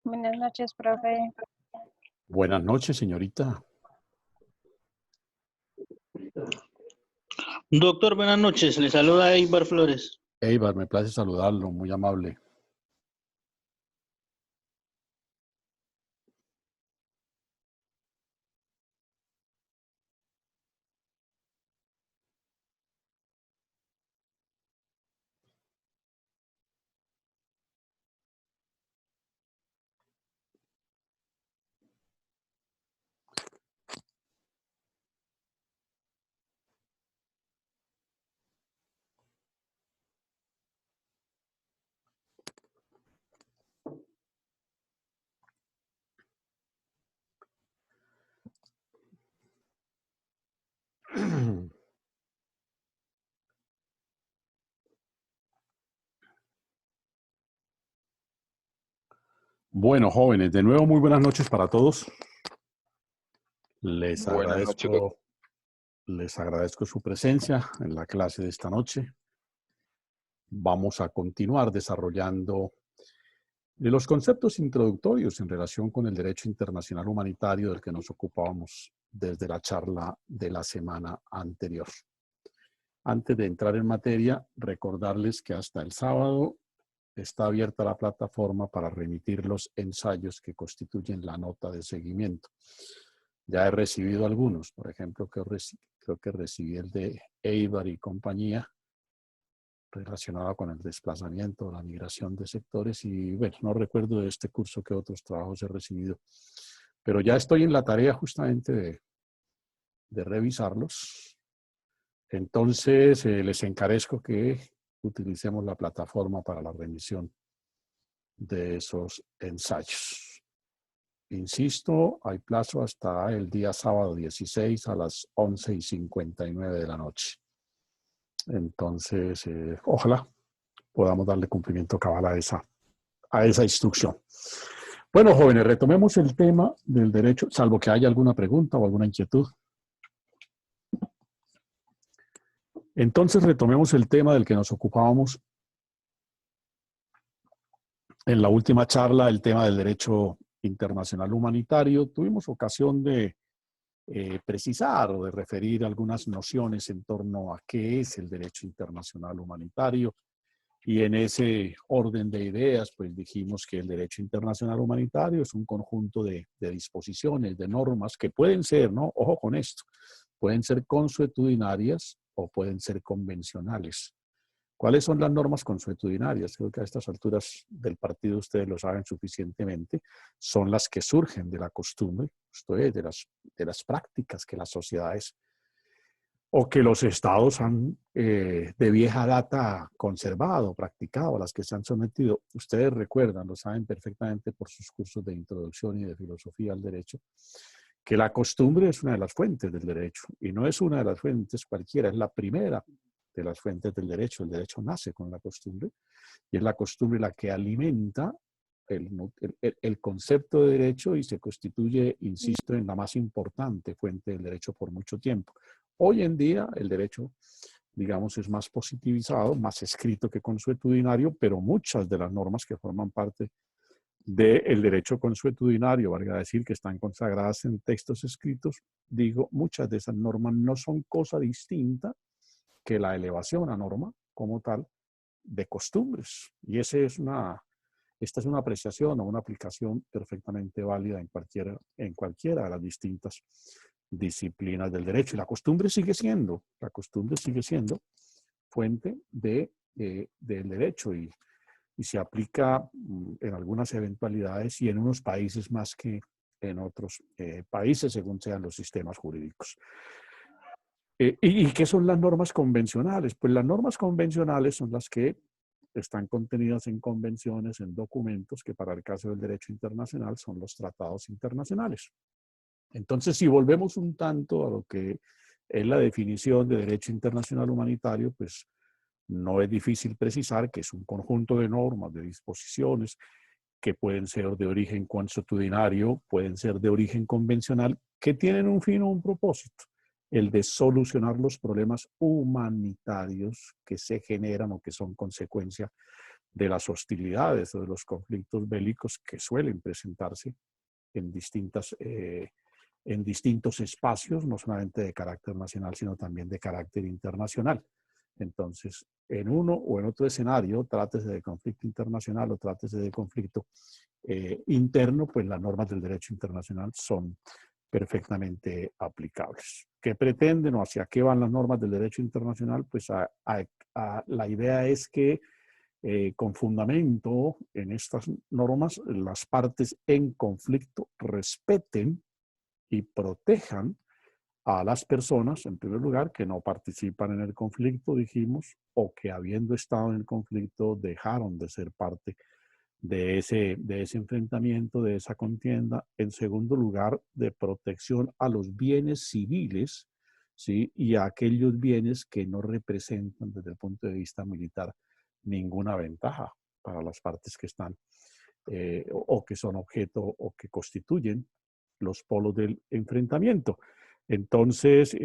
Buenas noches, profe. Buenas noches, señorita. Doctor, buenas noches. Le saluda Eibar Flores. Eibar, me place saludarlo, muy amable. Bueno, jóvenes, de nuevo muy buenas noches para todos. Les agradezco su presencia en la clase de esta noche. Vamos a continuar desarrollando de los conceptos introductorios en relación con el derecho internacional humanitario del que nos ocupábamos desde la charla de la semana anterior. Antes de entrar en materia, recordarles que hasta el sábado está abierta la plataforma para remitir los ensayos que constituyen la nota de seguimiento. Ya he recibido algunos, por ejemplo, creo que recibí el de Eibar y compañía, relacionado con el desplazamiento, la migración de sectores, y bueno, no recuerdo de este curso qué otros trabajos he recibido, pero ya estoy en la tarea justamente de revisarlos. Entonces, les encarezco que utilicemos la plataforma para la remisión de esos ensayos. Insisto, hay plazo hasta el día sábado 16 a las 11:59 de la noche. Entonces, ojalá podamos darle cumplimiento cabal a esa instrucción. Bueno, jóvenes, retomemos el tema del derecho, salvo que haya alguna pregunta o alguna inquietud. Entonces, retomemos el tema del que nos ocupábamos en la última charla, el tema del derecho internacional humanitario. Tuvimos ocasión de precisar o de referir algunas nociones en torno a qué es el derecho internacional humanitario. Y en ese orden de ideas, pues dijimos que el derecho internacional humanitario es un conjunto de disposiciones, de normas que pueden ser, ¿no? Ojo con esto, pueden ser consuetudinarias o pueden ser convencionales. ¿Cuáles son las normas consuetudinarias? Creo que a estas alturas del partido ustedes lo saben suficientemente. Son las que surgen de la costumbre, esto es, de las prácticas que las sociedades o que los estados han de vieja data conservado, practicado, a las que se han sometido. Ustedes recuerdan, lo saben perfectamente por sus cursos de introducción y de filosofía al derecho, que la costumbre es una de las fuentes del derecho, y no es una de las fuentes cualquiera, es la primera de las fuentes del derecho. El derecho nace con la costumbre, y es la costumbre la que alimenta el concepto de derecho y se constituye, insisto, en la más importante fuente del derecho por mucho tiempo. Hoy en día el derecho, digamos, es más positivizado, más escrito que consuetudinario, pero muchas de las normas que forman parte del derecho consuetudinario, valga decir que están consagradas en textos escritos, digo, muchas de esas normas no son cosa distinta que la elevación a norma como tal de costumbres. Y esta es una apreciación o una aplicación perfectamente válida en cualquiera de las distintas disciplinas del derecho. Y la costumbre sigue siendo fuente del derecho y se aplica en algunas eventualidades y en unos países más que en otros países, según sean los sistemas jurídicos. ¿Y qué son las normas convencionales? Pues las normas convencionales son las que están contenidas en convenciones, en documentos, que para el caso del derecho internacional son los tratados internacionales. Entonces, si volvemos un tanto a lo que es la definición de derecho internacional humanitario, pues no es difícil precisar que es un conjunto de normas, de disposiciones, que pueden ser de origen consuetudinario, pueden ser de origen convencional, que tienen un fin o un propósito, el de solucionar los problemas humanitarios que se generan o que son consecuencia de las hostilidades o de los conflictos bélicos que suelen presentarse en distintos espacios, no solamente de carácter nacional, sino también de carácter internacional. Entonces, en uno o en otro escenario, trátese de conflicto internacional o trátese de conflicto interno, pues las normas del derecho internacional son perfectamente aplicables. ¿Qué pretenden o hacia qué van las normas del derecho internacional? Pues la idea es que con fundamento en estas normas, las partes en conflicto respeten y protejan a las personas, en primer lugar, que no participan en el conflicto, dijimos, o que habiendo estado en el conflicto dejaron de ser parte de ese enfrentamiento, de esa contienda. En segundo lugar, de protección a los bienes civiles, ¿sí? Y a aquellos bienes que no representan desde el punto de vista militar ninguna ventaja para las partes que están o que son objeto o que constituyen los polos del enfrentamiento. Entonces,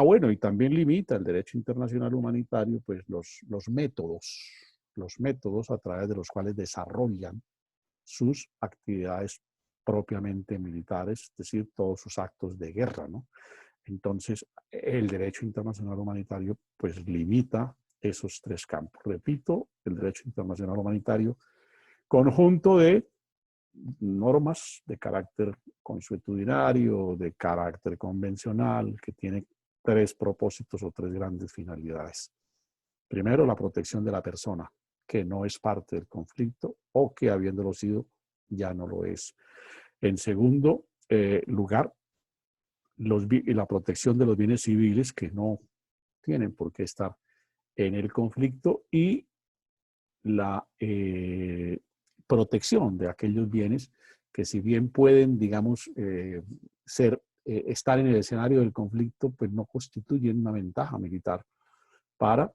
bueno, y también limita el derecho internacional humanitario, pues los métodos a través de los cuales desarrollan sus actividades propiamente militares, es decir, todos sus actos de guerra, ¿no? Entonces, el derecho internacional humanitario, pues limita esos tres campos. Repito, el derecho internacional humanitario, conjunto de normas de carácter consuetudinario, de carácter convencional, que tiene tres propósitos o tres grandes finalidades. Primero, la protección de la persona, que no es parte del conflicto o que habiéndolo sido, ya no lo es. En segundo lugar, la protección de los bienes civiles que no tienen por qué estar en el conflicto y la protección de aquellos bienes que si bien pueden, digamos, estar en el escenario del conflicto, pues no constituyen una ventaja militar para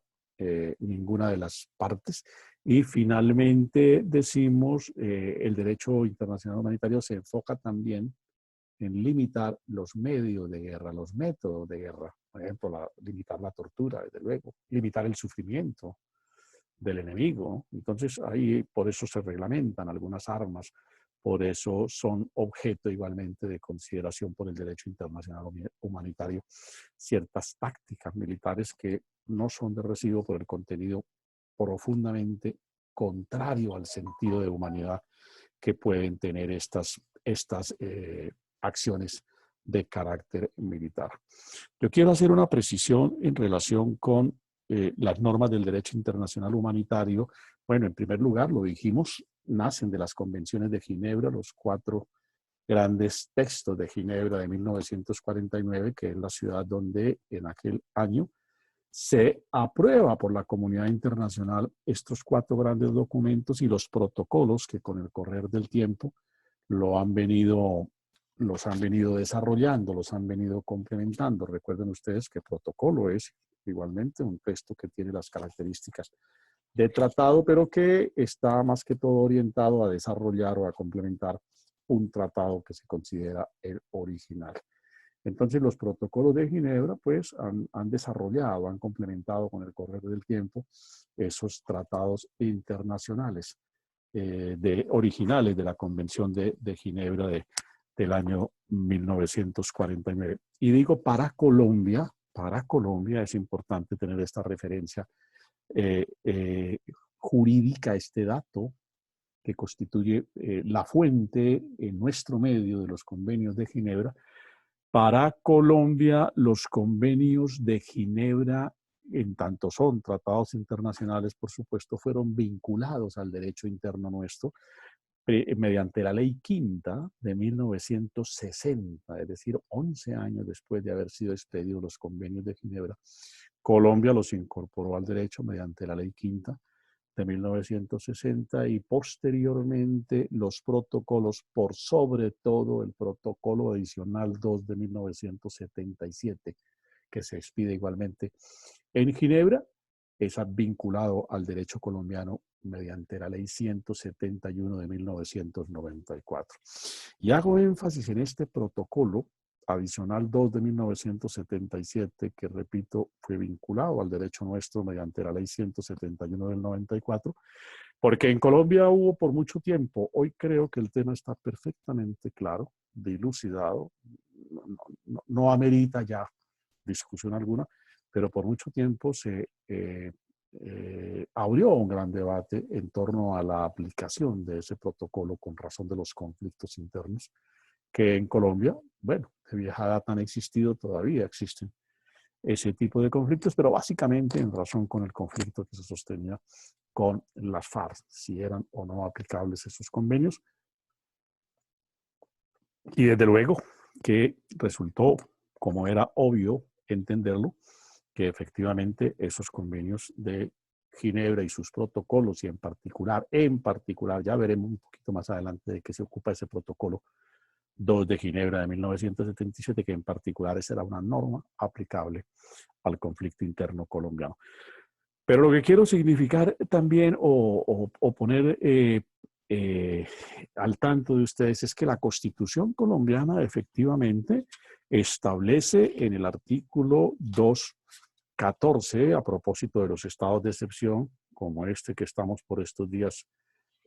ninguna de las partes. Y finalmente decimos, el derecho internacional humanitario se enfoca también en limitar los medios de guerra, los métodos de guerra. Por ejemplo, limitar la tortura, desde luego, limitar el sufrimiento del enemigo. Entonces, ahí por eso se reglamentan algunas armas, por eso son objeto igualmente de consideración por el derecho internacional humanitario ciertas tácticas militares que no son de recibo por el contenido profundamente contrario al sentido de humanidad que pueden tener estas acciones de carácter militar. Yo quiero hacer una precisión en relación con las normas del derecho internacional humanitario. Bueno, en primer lugar, lo dijimos, nacen de las convenciones de Ginebra, los 4 grandes textos de Ginebra de 1949, que es la ciudad donde en aquel año se aprueba por la comunidad internacional estos 4 grandes documentos y los protocolos que con el correr del tiempo los han venido desarrollando, los han venido complementando. Recuerden ustedes que protocolo es igualmente un texto que tiene las características de tratado, pero que está más que todo orientado a desarrollar o a complementar un tratado que se considera el original. Entonces, los protocolos de Ginebra, pues, han desarrollado, han complementado con el correr del tiempo esos tratados internacionales originales de la Convención de Ginebra del año 1949. Y digo, para Colombia es importante tener esta referencia jurídica, este dato que constituye la fuente en nuestro medio de los convenios de Ginebra. Para Colombia, los convenios de Ginebra, en tanto son tratados internacionales, por supuesto, fueron vinculados al derecho interno nuestro mediante la Ley Quinta de 1960, es decir, 11 años después de haber sido expedidos los convenios de Ginebra. Colombia los incorporó al derecho mediante la Ley Quinta de 1960 y posteriormente los protocolos, por sobre todo el protocolo adicional 2 de 1977, que se expide igualmente en Ginebra, es vinculado al derecho colombiano mediante la ley 171 de 1994. Y hago énfasis en este protocolo adicional 2 de 1977, que repito, fue vinculado al derecho nuestro mediante la ley 171 del 94, Porque en Colombia hubo por mucho tiempo, hoy creo que el tema está perfectamente claro, dilucidado, no amerita ya discusión alguna, pero por mucho tiempo se abrió un gran debate en torno a la aplicación de ese protocolo con razón de los conflictos internos que en Colombia, bueno, de vieja data han existido, todavía existen ese tipo de conflictos, pero básicamente en razón con el conflicto que se sostenía con las FARC, si eran o no aplicables esos convenios. Y desde luego que resultó, como era obvio entenderlo, que efectivamente esos convenios de Ginebra y sus protocolos, y en particular, ya veremos un poquito más adelante de qué se ocupa ese protocolo 2 de Ginebra de 1977, que en particular esa era una norma aplicable al conflicto interno colombiano. Pero lo que quiero significar también o poner al tanto de ustedes es que la Constitución colombiana efectivamente establece en el artículo 214, a propósito de los estados de excepción, como este que estamos por estos días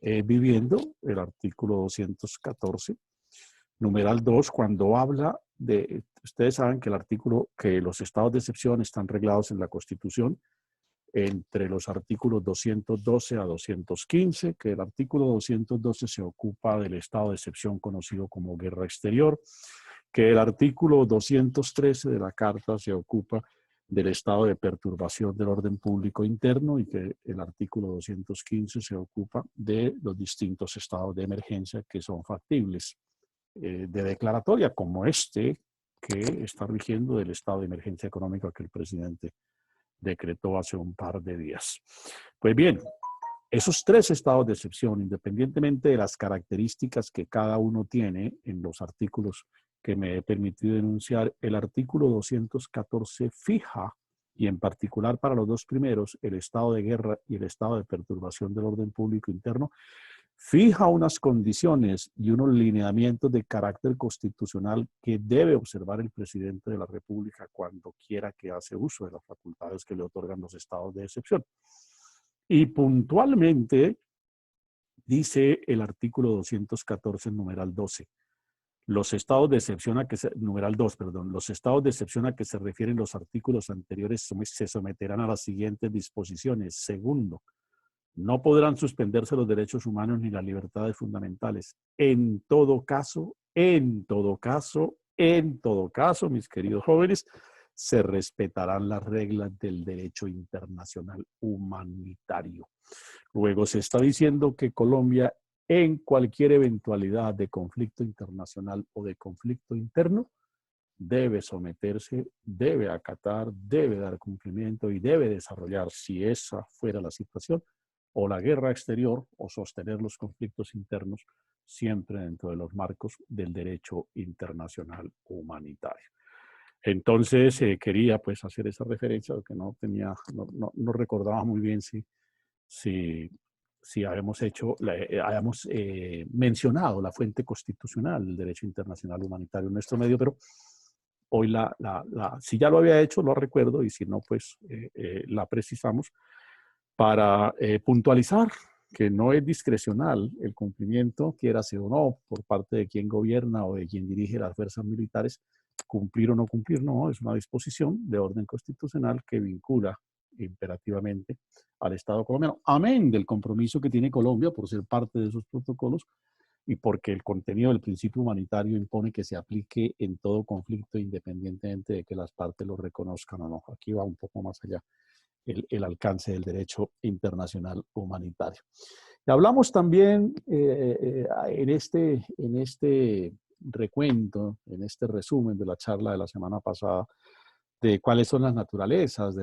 viviendo, el artículo 214, numeral 2, cuando habla de, ustedes saben que que los estados de excepción están reglados en la Constitución entre los artículos 212 a 215, que el artículo 212 se ocupa del estado de excepción conocido como guerra exterior, que el artículo 213 de la Carta se ocupa del estado de perturbación del orden público interno y que el artículo 215 se ocupa de los distintos estados de emergencia que son factibles de declaratoria, como este que está rigiendo del estado de emergencia económica que el presidente decretó hace un par de días. Pues bien, esos 3 estados de excepción, independientemente de las características que cada uno tiene en los artículos que me he permitido enunciar, el artículo 214 fija, y en particular para los 2 primeros, el estado de guerra y el estado de perturbación del orden público interno, fija unas condiciones y unos lineamientos de carácter constitucional que debe observar el presidente de la República cuando quiera que hace uso de las facultades que le otorgan los estados de excepción. Y puntualmente dice el artículo 214, numeral 12, los estados de excepción a que se, numeral 2, perdón, los estados de excepción a que se refieren los artículos anteriores se someterán a las siguientes disposiciones. Segundo, no podrán suspenderse los derechos humanos ni las libertades fundamentales. En todo caso, mis queridos jóvenes, se respetarán las reglas del derecho internacional humanitario. Luego se está diciendo que Colombia, en cualquier eventualidad de conflicto internacional o de conflicto interno, debe someterse, debe acatar, debe dar cumplimiento y debe desarrollar, si esa fuera la situación, o la guerra exterior o sostener los conflictos internos siempre dentro de los marcos del derecho internacional humanitario. Entonces quería pues hacer esa referencia, porque no recordaba muy bien si habíamos mencionado la fuente constitucional del derecho internacional humanitario en nuestro medio, pero hoy si ya lo había hecho, lo recuerdo, y si no, pues la precisamos para puntualizar que no es discrecional el cumplimiento, quiera sea o no, por parte de quien gobierna o de quien dirige las fuerzas militares, cumplir o no cumplir, no, es una disposición de orden constitucional que vincula imperativamente al Estado colombiano, amén del compromiso que tiene Colombia por ser parte de esos protocolos y porque el contenido del principio humanitario impone que se aplique en todo conflicto independientemente de que las partes lo reconozcan o no. Aquí va un poco más allá el alcance del derecho internacional humanitario. Y hablamos también en este recuento, en este resumen de la charla de la semana pasada, de cuáles son las naturalezas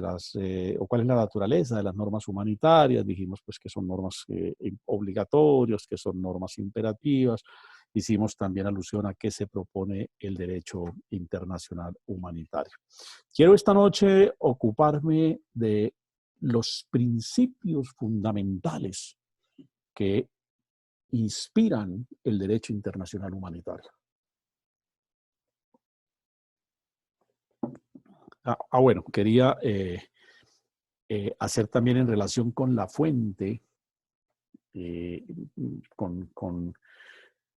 o cuál es la naturaleza de las normas humanitarias. Dijimos pues que son normas obligatorias, que son normas imperativas. Hicimos también alusión a qué se propone el derecho internacional humanitario. Quiero esta noche ocuparme de los principios fundamentales que inspiran el derecho internacional humanitario. Bueno, quería hacer también en relación con la fuente con,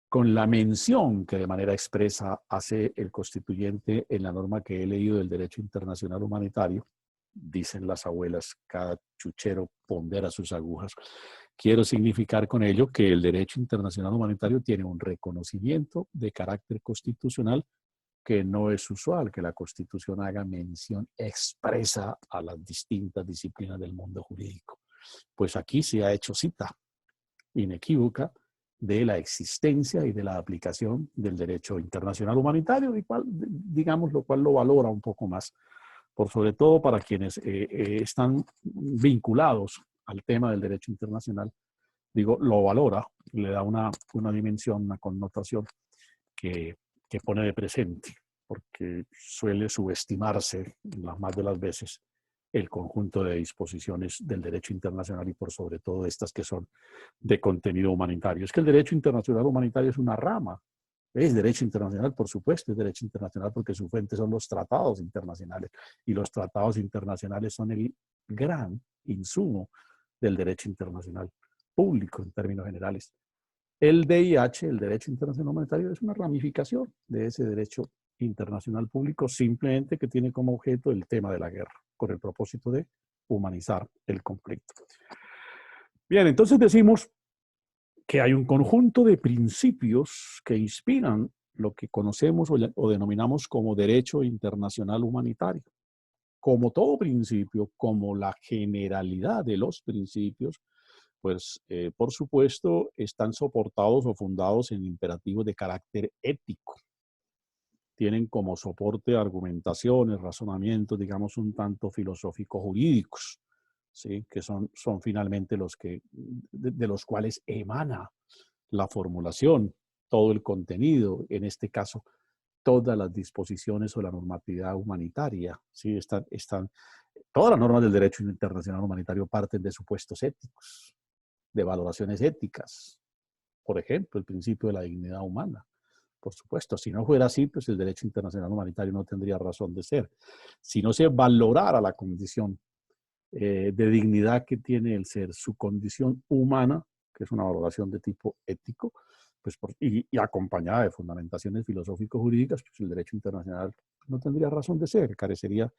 con la mención que de manera expresa hace el constituyente en la norma que he leído del derecho internacional humanitario. Dicen las abuelas, cada chuchero pondera sus agujas. Quiero significar con ello que el derecho internacional humanitario tiene un reconocimiento de carácter constitucional que no es usual que la Constitución haga mención expresa a las distintas disciplinas del mundo jurídico. Pues aquí se ha hecho cita inequívoca de la existencia y de la aplicación del derecho internacional humanitario, digamos, lo cual lo valora un poco más, por sobre todo para quienes están vinculados al tema del derecho internacional, digo, lo valora, le da una dimensión, una connotación que pone de presente, porque suele subestimarse las más de las veces el conjunto de disposiciones del derecho internacional y por sobre todo estas que son de contenido humanitario. Es que el derecho internacional humanitario es una rama. Es derecho internacional, por supuesto, es derecho internacional porque su fuente son los tratados internacionales y los tratados internacionales son el gran insumo del derecho internacional público en términos generales. El DIH, el derecho internacional humanitario, es una ramificación de ese derecho internacional público, simplemente que tiene como objeto el tema de la guerra, con el propósito de humanizar el conflicto. Bien, entonces decimos que hay un conjunto de principios que inspiran lo que conocemos o denominamos como derecho internacional humanitario. Como todo principio, como la generalidad de los principios, pues por supuesto están soportados o fundados en imperativos de carácter ético. Tienen como soporte argumentaciones, razonamientos, digamos, un tanto filosófico-jurídicos, ¿sí? Que son finalmente los que, de los cuales emana la formulación, todo el contenido, en este caso, todas las disposiciones o la normatividad humanitaria, ¿sí? Todas las normas del derecho internacional humanitario parten de supuestos éticos, de valoraciones éticas. Por ejemplo, el principio de la dignidad humana. Por supuesto, si no fuera así, pues el derecho internacional humanitario no tendría razón de ser. Si no se valorara la condición de dignidad que tiene el ser, su condición humana, que es una valoración de tipo ético, pues y acompañada de fundamentaciones filosófico-jurídicas, pues el derecho internacional no tendría razón de ser, carecería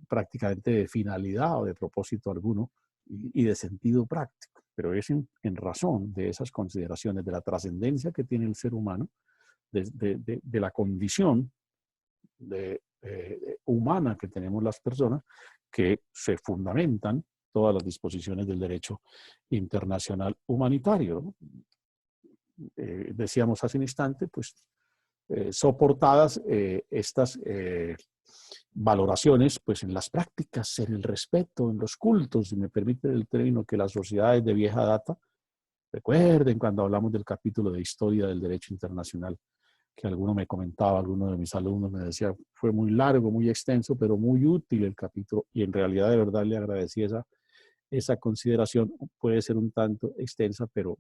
prácticamente de finalidad o de propósito alguno y de sentido práctico. Pero es en razón de esas consideraciones, de la trascendencia que tiene el ser humano, de la condición humana que tenemos las personas, que se fundamentan todas las disposiciones del derecho internacional humanitario. Decíamos hace un instante, pues soportadas estas valoraciones pues en las prácticas, en el respeto, en los cultos, si me permite el término, que las sociedades de vieja data, recuerden cuando hablamos del capítulo de historia del derecho internacional, que alguno me comentaba, alguno de mis alumnos me decía, fue muy largo, muy extenso, pero muy útil el capítulo, y en realidad de verdad le agradecí esa consideración. Puede ser un tanto extensa, pero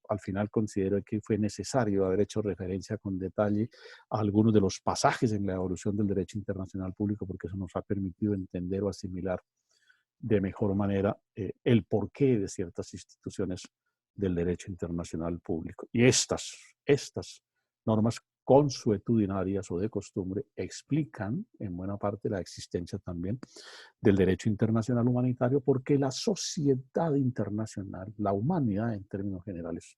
al final considero que fue necesario haber hecho referencia con detalle a algunos de los pasajes en la evolución del derecho internacional público, porque eso nos ha permitido entender o asimilar de mejor manera el porqué de ciertas instituciones del derecho internacional público. Y estas normas consuetudinarias o de costumbre explican en buena parte la existencia también del derecho internacional humanitario, porque la sociedad internacional, la humanidad en términos generales,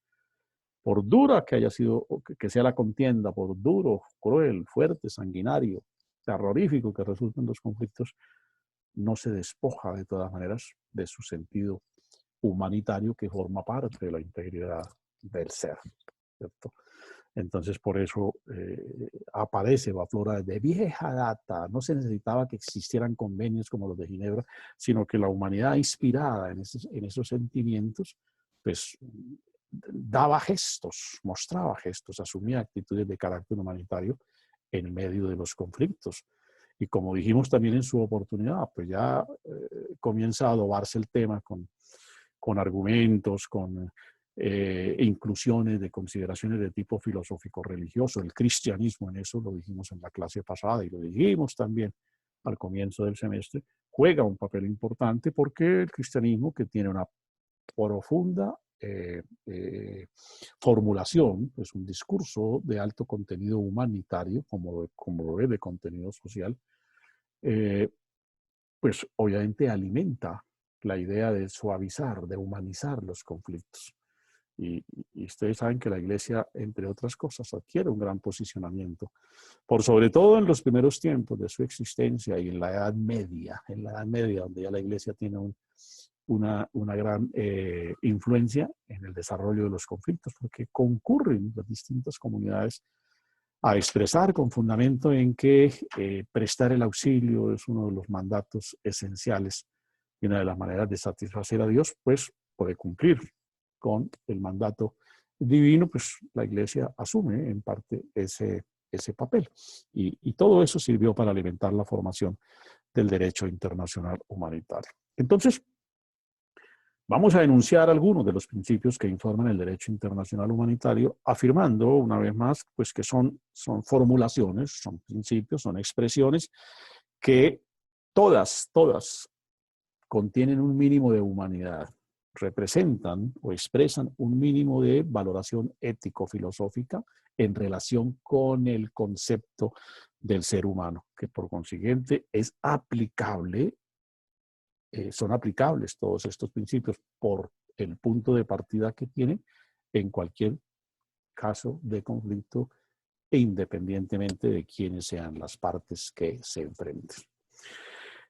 por dura que haya sido, que sea la contienda, por duro, cruel, fuerte, sanguinario, terrorífico que resulten los conflictos, no se despoja de todas maneras de su sentido humanitario que forma parte de la integridad del ser, ¿cierto? Entonces, por eso aparece o aflora de vieja data. No se necesitaba que existieran convenios como los de Ginebra, sino que la humanidad inspirada en esos sentimientos, pues daba gestos, mostraba gestos, asumía actitudes de carácter humanitario en medio de los conflictos. Y como dijimos también en su oportunidad, pues ya comienza a adobarse el tema con argumentos, con inclusiones de consideraciones de tipo filosófico-religioso. El cristianismo, en eso lo dijimos en la clase pasada y lo dijimos también al comienzo del semestre, juega un papel importante porque el cristianismo, que tiene una profunda formulación, es un discurso de alto contenido humanitario, como lo es de contenido social, pues obviamente alimenta la idea de suavizar, de humanizar los conflictos. Y ustedes saben que la Iglesia, entre otras cosas, adquiere un gran posicionamiento, por sobre todo en los primeros tiempos de su existencia y en la Edad Media, donde ya la Iglesia tiene una gran influencia en el desarrollo de los conflictos, porque concurren las distintas comunidades a expresar con fundamento en que prestar el auxilio es uno de los mandatos esenciales y una de las maneras de satisfacer a Dios, pues puede cumplir con el mandato divino, pues la Iglesia asume en parte ese papel. Y todo eso sirvió para alimentar la formación del derecho internacional humanitario. Entonces, vamos a enunciar algunos de los principios que informan el derecho internacional humanitario, afirmando una vez más pues, que son formulaciones, son principios, son expresiones que todas contienen un mínimo de humanidad, representan o expresan un mínimo de valoración ético-filosófica en relación con el concepto del ser humano, que por consiguiente es aplicable, son aplicables todos estos principios por el punto de partida que tienen en cualquier caso de conflicto e independientemente de quiénes sean las partes que se enfrenten.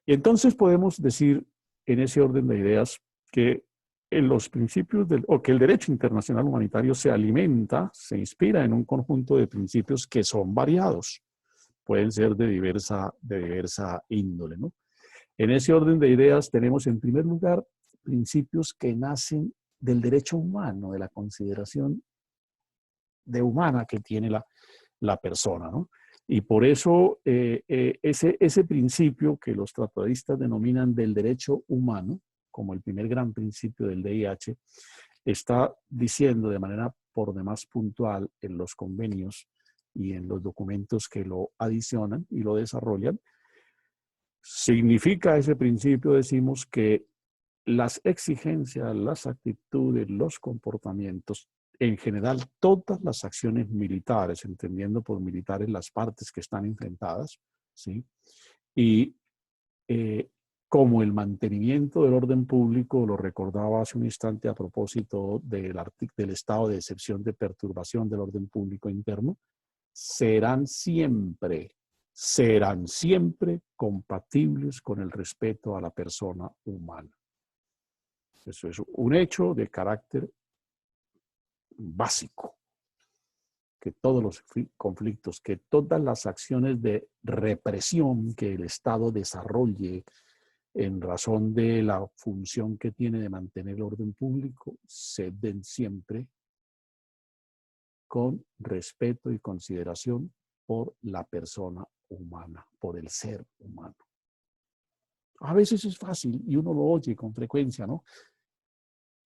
Y entonces podemos decir en ese orden de ideas que en los principios o que el derecho internacional humanitario se alimenta, se inspira en un conjunto de principios que son variados, pueden ser de diversa índole, ¿no? En ese orden de ideas tenemos en primer lugar principios que nacen del derecho humano, de la consideración de humana que tiene la persona, ¿no? Y por eso ese principio que los tratadistas denominan del derecho humano, como el primer gran principio del DIH, está diciendo de manera por demás puntual en los convenios y en los documentos que lo adicionan y lo desarrollan. Significa ese principio, decimos, que las exigencias, las actitudes, los comportamientos, en general, todas las acciones militares, entendiendo por militares las partes que están enfrentadas, ¿sí? Y como el mantenimiento del orden público, lo recordaba hace un instante a propósito del estado de excepción de perturbación del orden público interno, serán siempre compatibles con el respeto a la persona humana. Eso es un hecho de carácter básico, que todos los conflictos, que todas las acciones de represión que el Estado desarrolle en razón de la función que tiene de mantener el orden público, se den siempre con respeto y consideración por la persona humana, por el ser humano. A veces es fácil y uno lo oye con frecuencia, ¿no?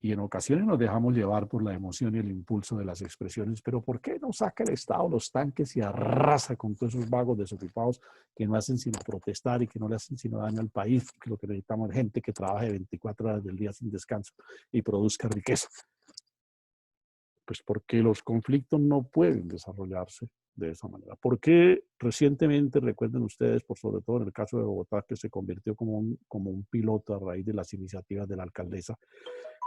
Y en ocasiones nos dejamos llevar por la emoción y el impulso de las expresiones, pero ¿por qué no saca el Estado los tanques y arrasa con todos esos vagos desocupados que no hacen sino protestar y que no le hacen sino daño al país? Porque lo que necesitamos es gente que trabaje 24 horas del día sin descanso y produzca riqueza. Pues porque los conflictos no pueden desarrollarse de esa manera. Porque recientemente, recuerden ustedes, por sobre todo en el caso de Bogotá, que se convirtió como un piloto a raíz de las iniciativas de la alcaldesa,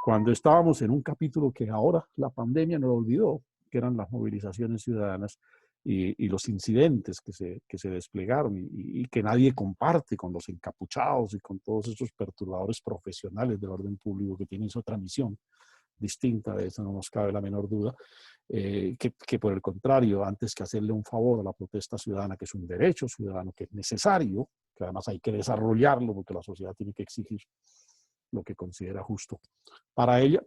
cuando estábamos en un capítulo que ahora la pandemia nos lo olvidó, que eran las movilizaciones ciudadanas y los incidentes que se desplegaron y que nadie comparte con los encapuchados y con todos esos perturbadores profesionales del orden público que tienen otra misión distinta, de eso no nos cabe la menor duda, que por el contrario, antes que hacerle un favor a la protesta ciudadana, que es un derecho ciudadano, que es necesario, que además hay que desarrollarlo porque la sociedad tiene que exigir lo que considera justo para ella.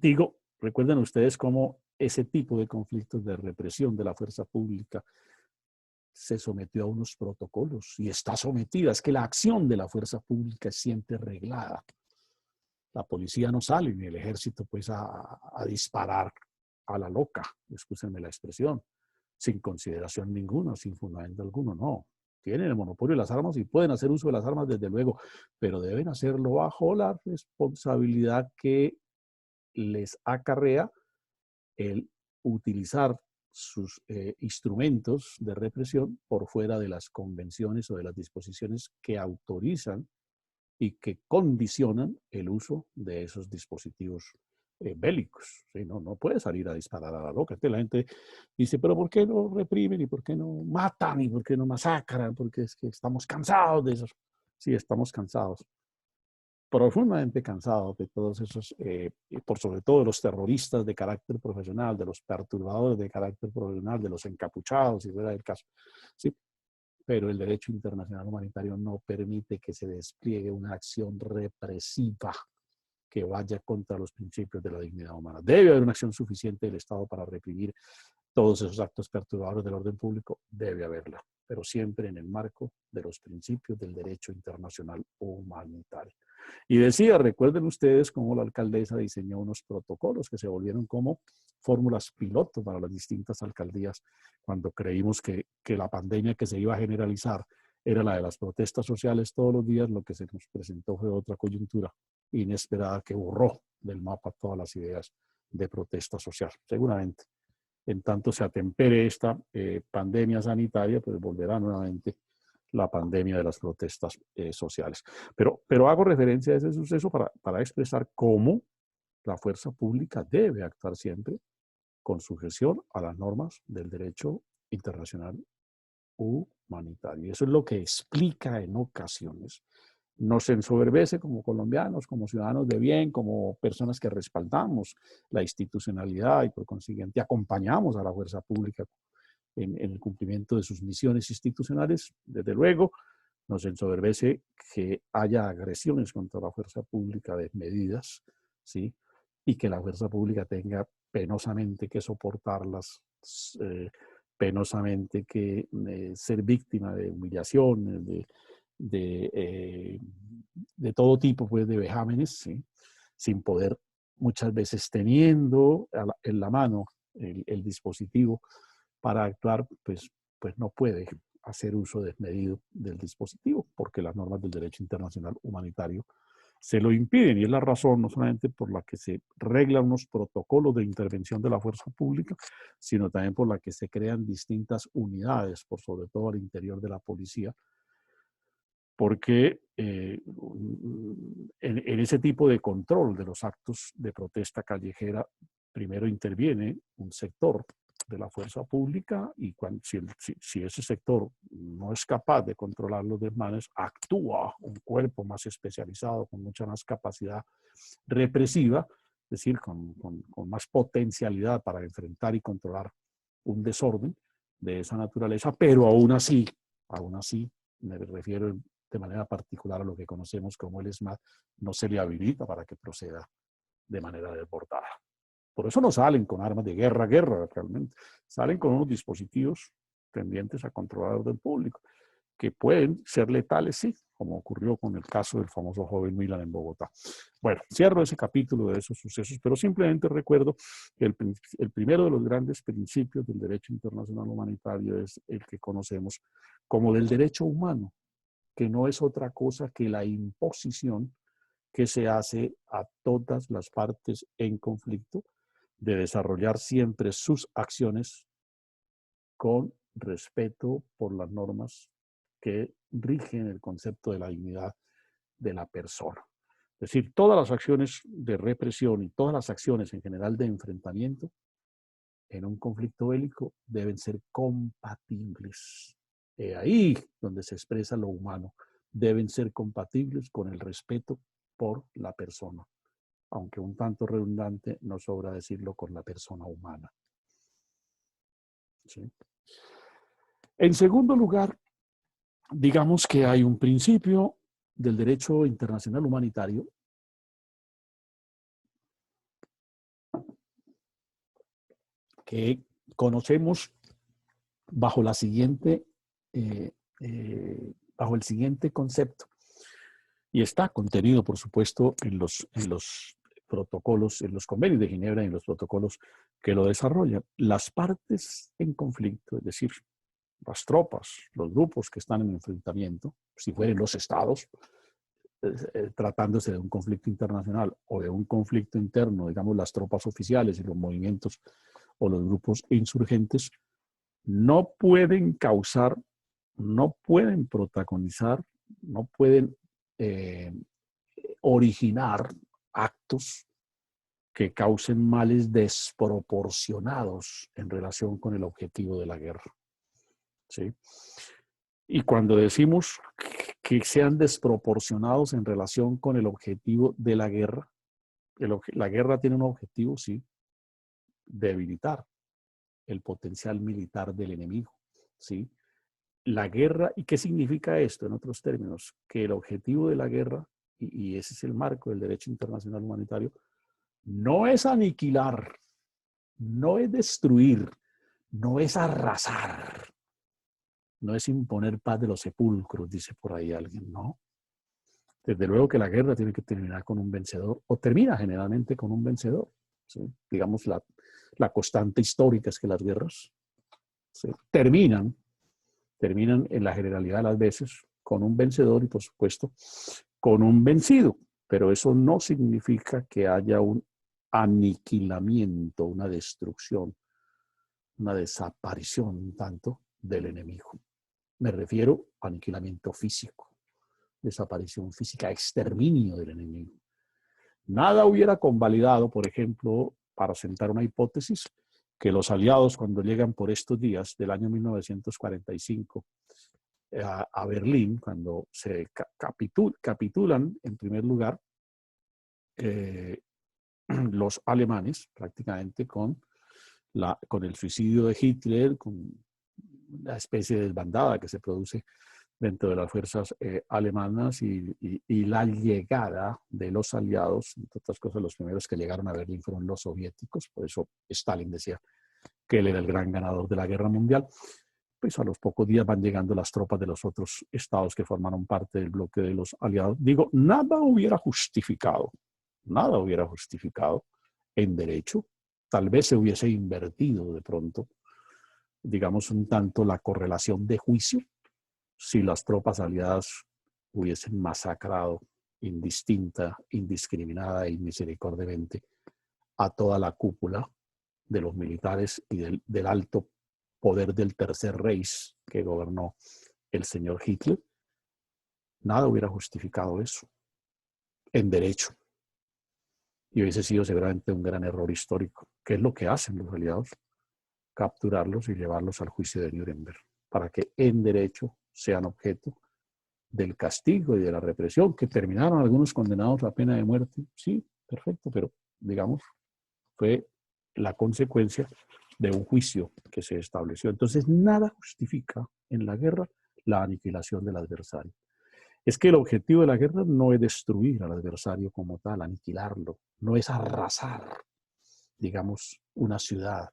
Digo, recuerden ustedes cómo ese tipo de conflictos de represión de la fuerza pública se sometió a unos protocolos y está sometida. Es que la acción de la fuerza pública es siempre reglada. La policía no sale ni el ejército pues a disparar a la loca, excúsenme la expresión, sin consideración ninguna, sin fundamento alguno, no. Tienen el monopolio de las armas y pueden hacer uso de las armas desde luego, pero deben hacerlo bajo la responsabilidad que les acarrea el utilizar sus instrumentos de represión por fuera de las convenciones o de las disposiciones que autorizan y que condicionan el uso de esos dispositivos bélicos. ¿Sí? No puede salir a disparar a la loca. Entonces la gente dice, pero ¿por qué no reprimen y por qué no matan y por qué no masacran? Porque es que estamos cansados de eso. Sí, estamos cansados, profundamente cansados de todos esos, por sobre todo de los terroristas de carácter profesional, de los perturbadores de carácter profesional, de los encapuchados, si fuera el caso. Sí, pero el derecho internacional humanitario no permite que se despliegue una acción represiva que vaya contra los principios de la dignidad humana. Debe haber una acción suficiente del Estado para reprimir todos esos actos perturbadores del orden público, debe haberla, pero siempre en el marco de los principios del derecho internacional humanitario. Y decía, recuerden ustedes cómo la alcaldesa diseñó unos protocolos que se volvieron como fórmulas piloto para las distintas alcaldías cuando creímos que la pandemia que se iba a generalizar era la de las protestas sociales todos los días. Lo que se nos presentó fue otra coyuntura inesperada que borró del mapa todas las ideas de protesta social. Seguramente, en tanto se atempere esta pandemia sanitaria, pues volverá nuevamente la pandemia de las protestas sociales. Pero hago referencia a ese suceso para expresar cómo la fuerza pública debe actuar siempre con sujeción a las normas del derecho internacional humanitario. Y eso es lo que explica en ocasiones, nos ensoberbece como colombianos, como ciudadanos de bien, como personas que respaldamos la institucionalidad y por consiguiente acompañamos a la fuerza pública en el cumplimiento de sus misiones institucionales. Desde luego, nos ensoberbece que haya agresiones contra la fuerza pública desmedidas, ¿sí? Y que la fuerza pública tenga penosamente que soportarlas, penosamente que ser víctima de humillaciones, de todo tipo, pues, de vejámenes, ¿sí? Sin poder, muchas veces teniendo en la mano el dispositivo para actuar, pues no puede hacer uso desmedido del dispositivo, porque las normas del derecho internacional humanitario se lo impiden, y es la razón no solamente por la que se reglan unos protocolos de intervención de la fuerza pública, sino también por la que se crean distintas unidades, por sobre todo al interior de la policía, porque en ese tipo de control de los actos de protesta callejera, primero interviene un sector de la fuerza pública y si ese sector no es capaz de controlar los desmanes, actúa un cuerpo más especializado, con mucha más capacidad represiva, es decir, con más potencialidad para enfrentar y controlar un desorden de esa naturaleza, pero aún así, me refiero de manera particular a lo que conocemos como el ESMAD, no se le habilita para que proceda de manera desbordada. Por eso no salen con armas de guerra realmente. Salen con unos dispositivos tendientes a controlar el orden público, que pueden ser letales, sí, como ocurrió con el caso del famoso joven Milan en Bogotá. Bueno, cierro ese capítulo de esos sucesos, pero simplemente recuerdo que el primero de los grandes principios del derecho internacional humanitario es el que conocemos como del derecho humano, que no es otra cosa que la imposición que se hace a todas las partes en conflicto de desarrollar siempre sus acciones con respeto por las normas que rigen el concepto de la dignidad de la persona. Es decir, todas las acciones de represión y todas las acciones en general de enfrentamiento en un conflicto bélico deben ser compatibles. Ahí donde se expresa lo humano, deben ser compatibles con el respeto por la persona, aunque un tanto redundante, no sobra decirlo, con la persona humana. ¿Sí? En segundo lugar, digamos que hay un principio del derecho internacional humanitario que conocemos bajo la siguiente, bajo el siguiente concepto, y está contenido, por supuesto, en los protocolos, en los convenios de Ginebra y en los protocolos que lo desarrollan. Las partes en conflicto, es decir, las tropas, los grupos que están en enfrentamiento, si fueren los estados, tratándose de un conflicto internacional o de un conflicto interno, digamos, las tropas oficiales y los movimientos o los grupos insurgentes, no pueden causar, no pueden protagonizar, no pueden originar actos que causen males desproporcionados en relación con el objetivo de la guerra. ¿Sí? Y cuando decimos que sean desproporcionados en relación con el objetivo de la guerra, la guerra tiene un objetivo, sí, debilitar el potencial militar del enemigo, ¿sí? La guerra, ¿y qué significa esto en otros términos? Que el objetivo de la guerra, y ese es el marco del derecho internacional humanitario, no es aniquilar, no es destruir, no es arrasar, no es imponer paz de los sepulcros, dice por ahí alguien, ¿no? Desde luego que la guerra tiene que terminar con un vencedor, o termina generalmente con un vencedor, ¿sí? Digamos, la constante histórica es que las guerras, ¿sí?, terminan en la generalidad de las veces con un vencedor y, por supuesto, con un vencido. Pero eso no significa que haya un aniquilamiento, una destrucción, una desaparición un tanto del enemigo. Me refiero a aniquilamiento físico, desaparición física, exterminio del enemigo. Nada hubiera convalidado, por ejemplo, para sentar una hipótesis, que los aliados, cuando llegan por estos días del año 1945 a Berlín, cuando se capitulan, en primer lugar, los alemanes, prácticamente con el suicidio de Hitler, con la especie de desbandada que se produce dentro de las fuerzas alemanas y la llegada de los aliados. Entre otras cosas, los primeros que llegaron a Berlín fueron los soviéticos, por eso Stalin decía que él era el gran ganador de la guerra mundial. Pues a los pocos días van llegando las tropas de los otros estados que formaron parte del bloque de los aliados. Digo, nada hubiera justificado en derecho. Tal vez se hubiese invertido de pronto, digamos, un tanto la correlación de juicio si las tropas aliadas hubiesen masacrado indistinta, indiscriminada e inmisericordiamente a toda la cúpula de los militares y del alto poder del Tercer Reich que gobernó el señor Hitler. Nada hubiera justificado eso en derecho. Y hubiese sido seguramente un gran error histórico, que es lo que hacen los aliados, capturarlos y llevarlos al juicio de Nuremberg, para que en derecho sean objeto del castigo y de la represión, que terminaron algunos condenados a pena de muerte. Sí, perfecto, pero digamos, fue la consecuencia de un juicio que se estableció. Entonces, nada justifica en la guerra la aniquilación del adversario. Es que el objetivo de la guerra no es destruir al adversario como tal, aniquilarlo, no es arrasar, digamos, una ciudad.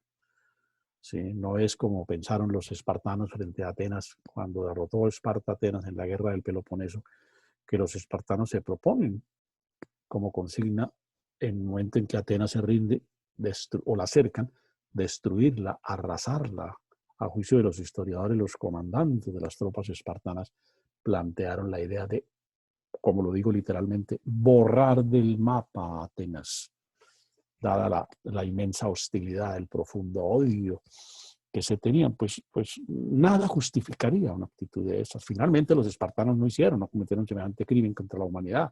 ¿Sí? No es como pensaron los espartanos frente a Atenas cuando derrotó Esparta a Atenas en la guerra del Peloponeso, que los espartanos se proponen como consigna en el momento en que Atenas se rinde o la cercan, destruirla, arrasarla. A juicio de los historiadores, los comandantes de las tropas espartanas plantearon la idea de, como lo digo literalmente, borrar del mapa a Atenas, dada la inmensa hostilidad, el profundo odio que se tenían, pues nada justificaría una actitud de esas. Finalmente los espartanos no cometieron semejante crimen contra la humanidad.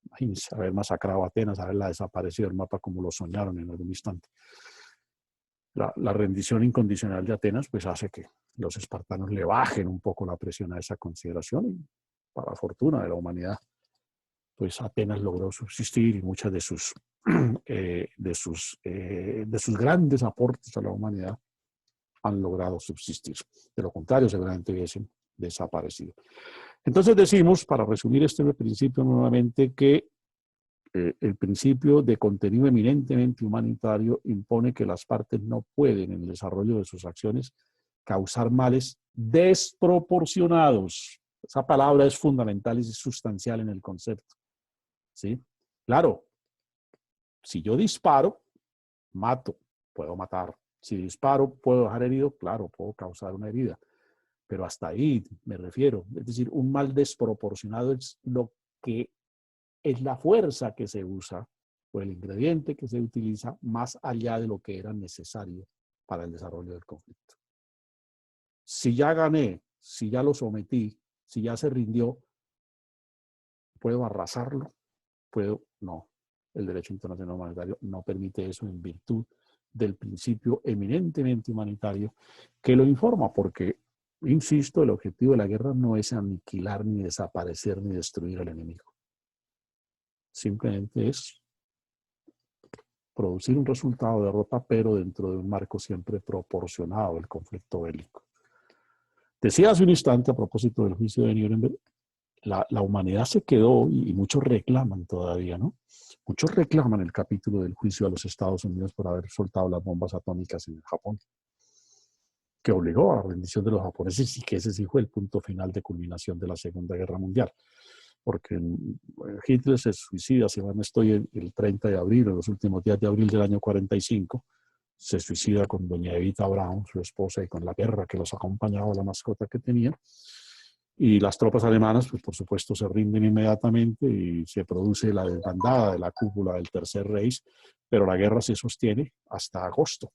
Imagínense haber masacrado a Atenas, haberla desaparecido del mapa como lo soñaron en algún instante. La rendición incondicional de Atenas pues hace que los espartanos le bajen un poco la presión a esa consideración y, para fortuna de la humanidad, pues Atenas logró subsistir y muchas de sus grandes aportes a la humanidad han logrado subsistir. De lo contrario, seguramente hubiesen desaparecido. Entonces decimos, para resumir este principio nuevamente, que el principio de contenido eminentemente humanitario impone que las partes no pueden, en el desarrollo de sus acciones, causar males desproporcionados. Esa palabra es fundamental y sustancial en el concepto. ¿Sí? Claro, si yo disparo, mato, puedo matar. Si disparo, puedo dejar herido, claro, puedo causar una herida. Pero hasta ahí me refiero. Es decir, un mal desproporcionado es lo que es la fuerza que se usa o el ingrediente que se utiliza más allá de lo que era necesario para el desarrollo del conflicto. Si ya gané, si ya lo sometí, si ya se rindió, ¿puedo arrasarlo? ¿Puedo? No. El derecho internacional humanitario no permite eso en virtud del principio eminentemente humanitario que lo informa, porque, insisto, el objetivo de la guerra no es aniquilar, ni desaparecer, ni destruir al enemigo. Simplemente es producir un resultado de derrota, pero dentro de un marco siempre proporcionado del conflicto bélico. Decía hace un instante, a propósito del juicio de Nuremberg, la humanidad se quedó, y muchos reclaman todavía, ¿no? Muchos reclaman el capítulo del juicio a los Estados Unidos por haber soltado las bombas atómicas en el Japón, que obligó a la rendición de los japoneses y que ese sí fue el punto final de culminación de la Segunda Guerra Mundial. Porque Hitler se suicida, si mal no estoy, el 30 de abril, en los últimos días de abril del año 45, se suicida con doña Evita Braun, su esposa, y con la guerra que los acompañaba, la mascota que tenía. Y las tropas alemanas, pues por supuesto, se rinden inmediatamente y se produce la desbandada de la cúpula del Tercer Reich, pero la guerra se sostiene hasta agosto,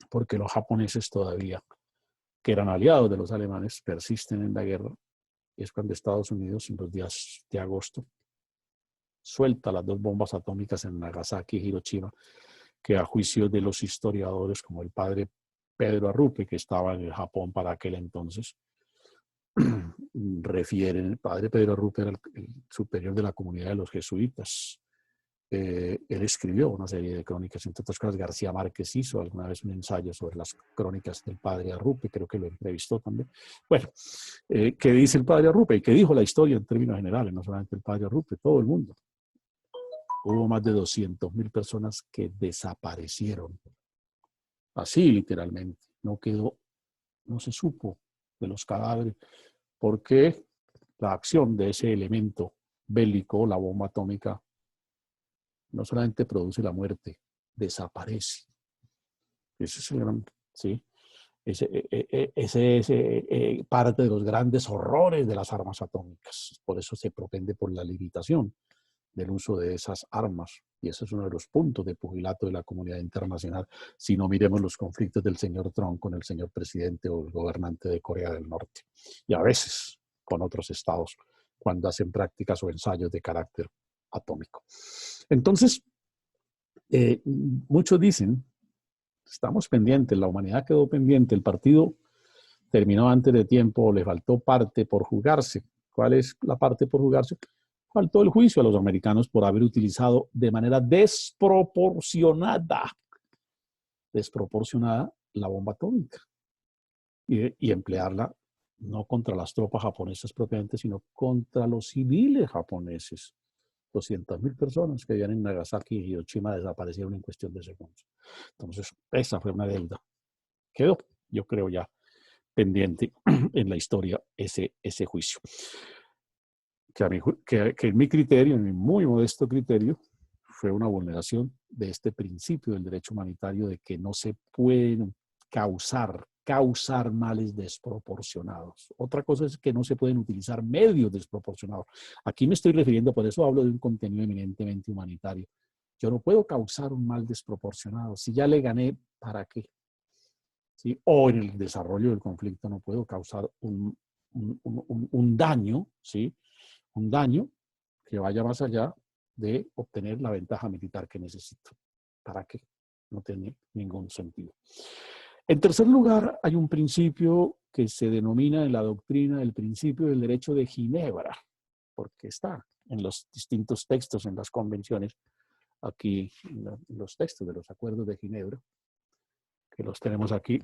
porque los japoneses todavía, que eran aliados de los alemanes, persisten en la guerra. Y es cuando Estados Unidos, en los días de agosto, suelta las 2 bombas atómicas en Nagasaki y Hiroshima, que a juicio de los historiadores, como el padre Pedro Arrupe, que estaba en el Japón para aquel entonces, refieren, el padre Pedro Arrupe era el superior de la comunidad de los jesuitas. Él escribió una serie de crónicas, entre otras cosas. García Márquez hizo alguna vez un ensayo sobre las crónicas del padre Arrupe, creo que lo entrevistó también. Bueno, ¿qué dice el padre Arrupe? ¿Y qué dijo la historia en términos generales? No solamente el padre Arrupe, todo el mundo. Hubo más de 200,000 personas que desaparecieron. Así, literalmente. No quedó, no se supo de los cadáveres, porque la acción de ese elemento bélico, la bomba atómica, no solamente produce la muerte, desaparece. Ese es el gran, ¿sí? Ese es parte de los grandes horrores de las armas atómicas. Por eso se propende por la limitación del uso de esas armas. Y ese es uno de los puntos de pugilato de la comunidad internacional. Si no, miremos los conflictos del señor Trump con el señor presidente o el gobernante de Corea del Norte. Y a veces con otros estados, cuando hacen prácticas o ensayos de carácter atómico. Entonces, muchos dicen, estamos pendientes, la humanidad quedó pendiente, el partido terminó antes de tiempo, le faltó parte por jugarse. ¿Cuál es la parte por jugarse? Faltó el juicio a los americanos por haber utilizado de manera desproporcionada la bomba atómica y emplearla no contra las tropas japonesas propiamente, sino contra los civiles japoneses. 200,000 personas que vivían en Nagasaki y Hiroshima desaparecieron en cuestión de segundos. Entonces, esa fue una deuda. Quedó, yo creo, ya pendiente en la historia ese juicio. Que en mi criterio, en mi muy modesto criterio, fue una vulneración de este principio del derecho humanitario de que no se pueden causar males desproporcionados. Otra cosa es que no se pueden utilizar medios desproporcionados. Aquí me estoy refiriendo, por eso hablo de un contenido eminentemente humanitario. Yo no puedo causar un mal desproporcionado. Si ya le gané, ¿para qué? ¿Sí? O en el desarrollo del conflicto no puedo causar un daño, ¿sí? Un daño que vaya más allá de obtener la ventaja militar que necesito. ¿Para qué? No tiene ningún sentido. En tercer lugar, hay un principio que se denomina en la doctrina el principio del derecho de Ginebra, porque está en los distintos textos, en las convenciones, aquí en los textos de los acuerdos de Ginebra, que los tenemos aquí,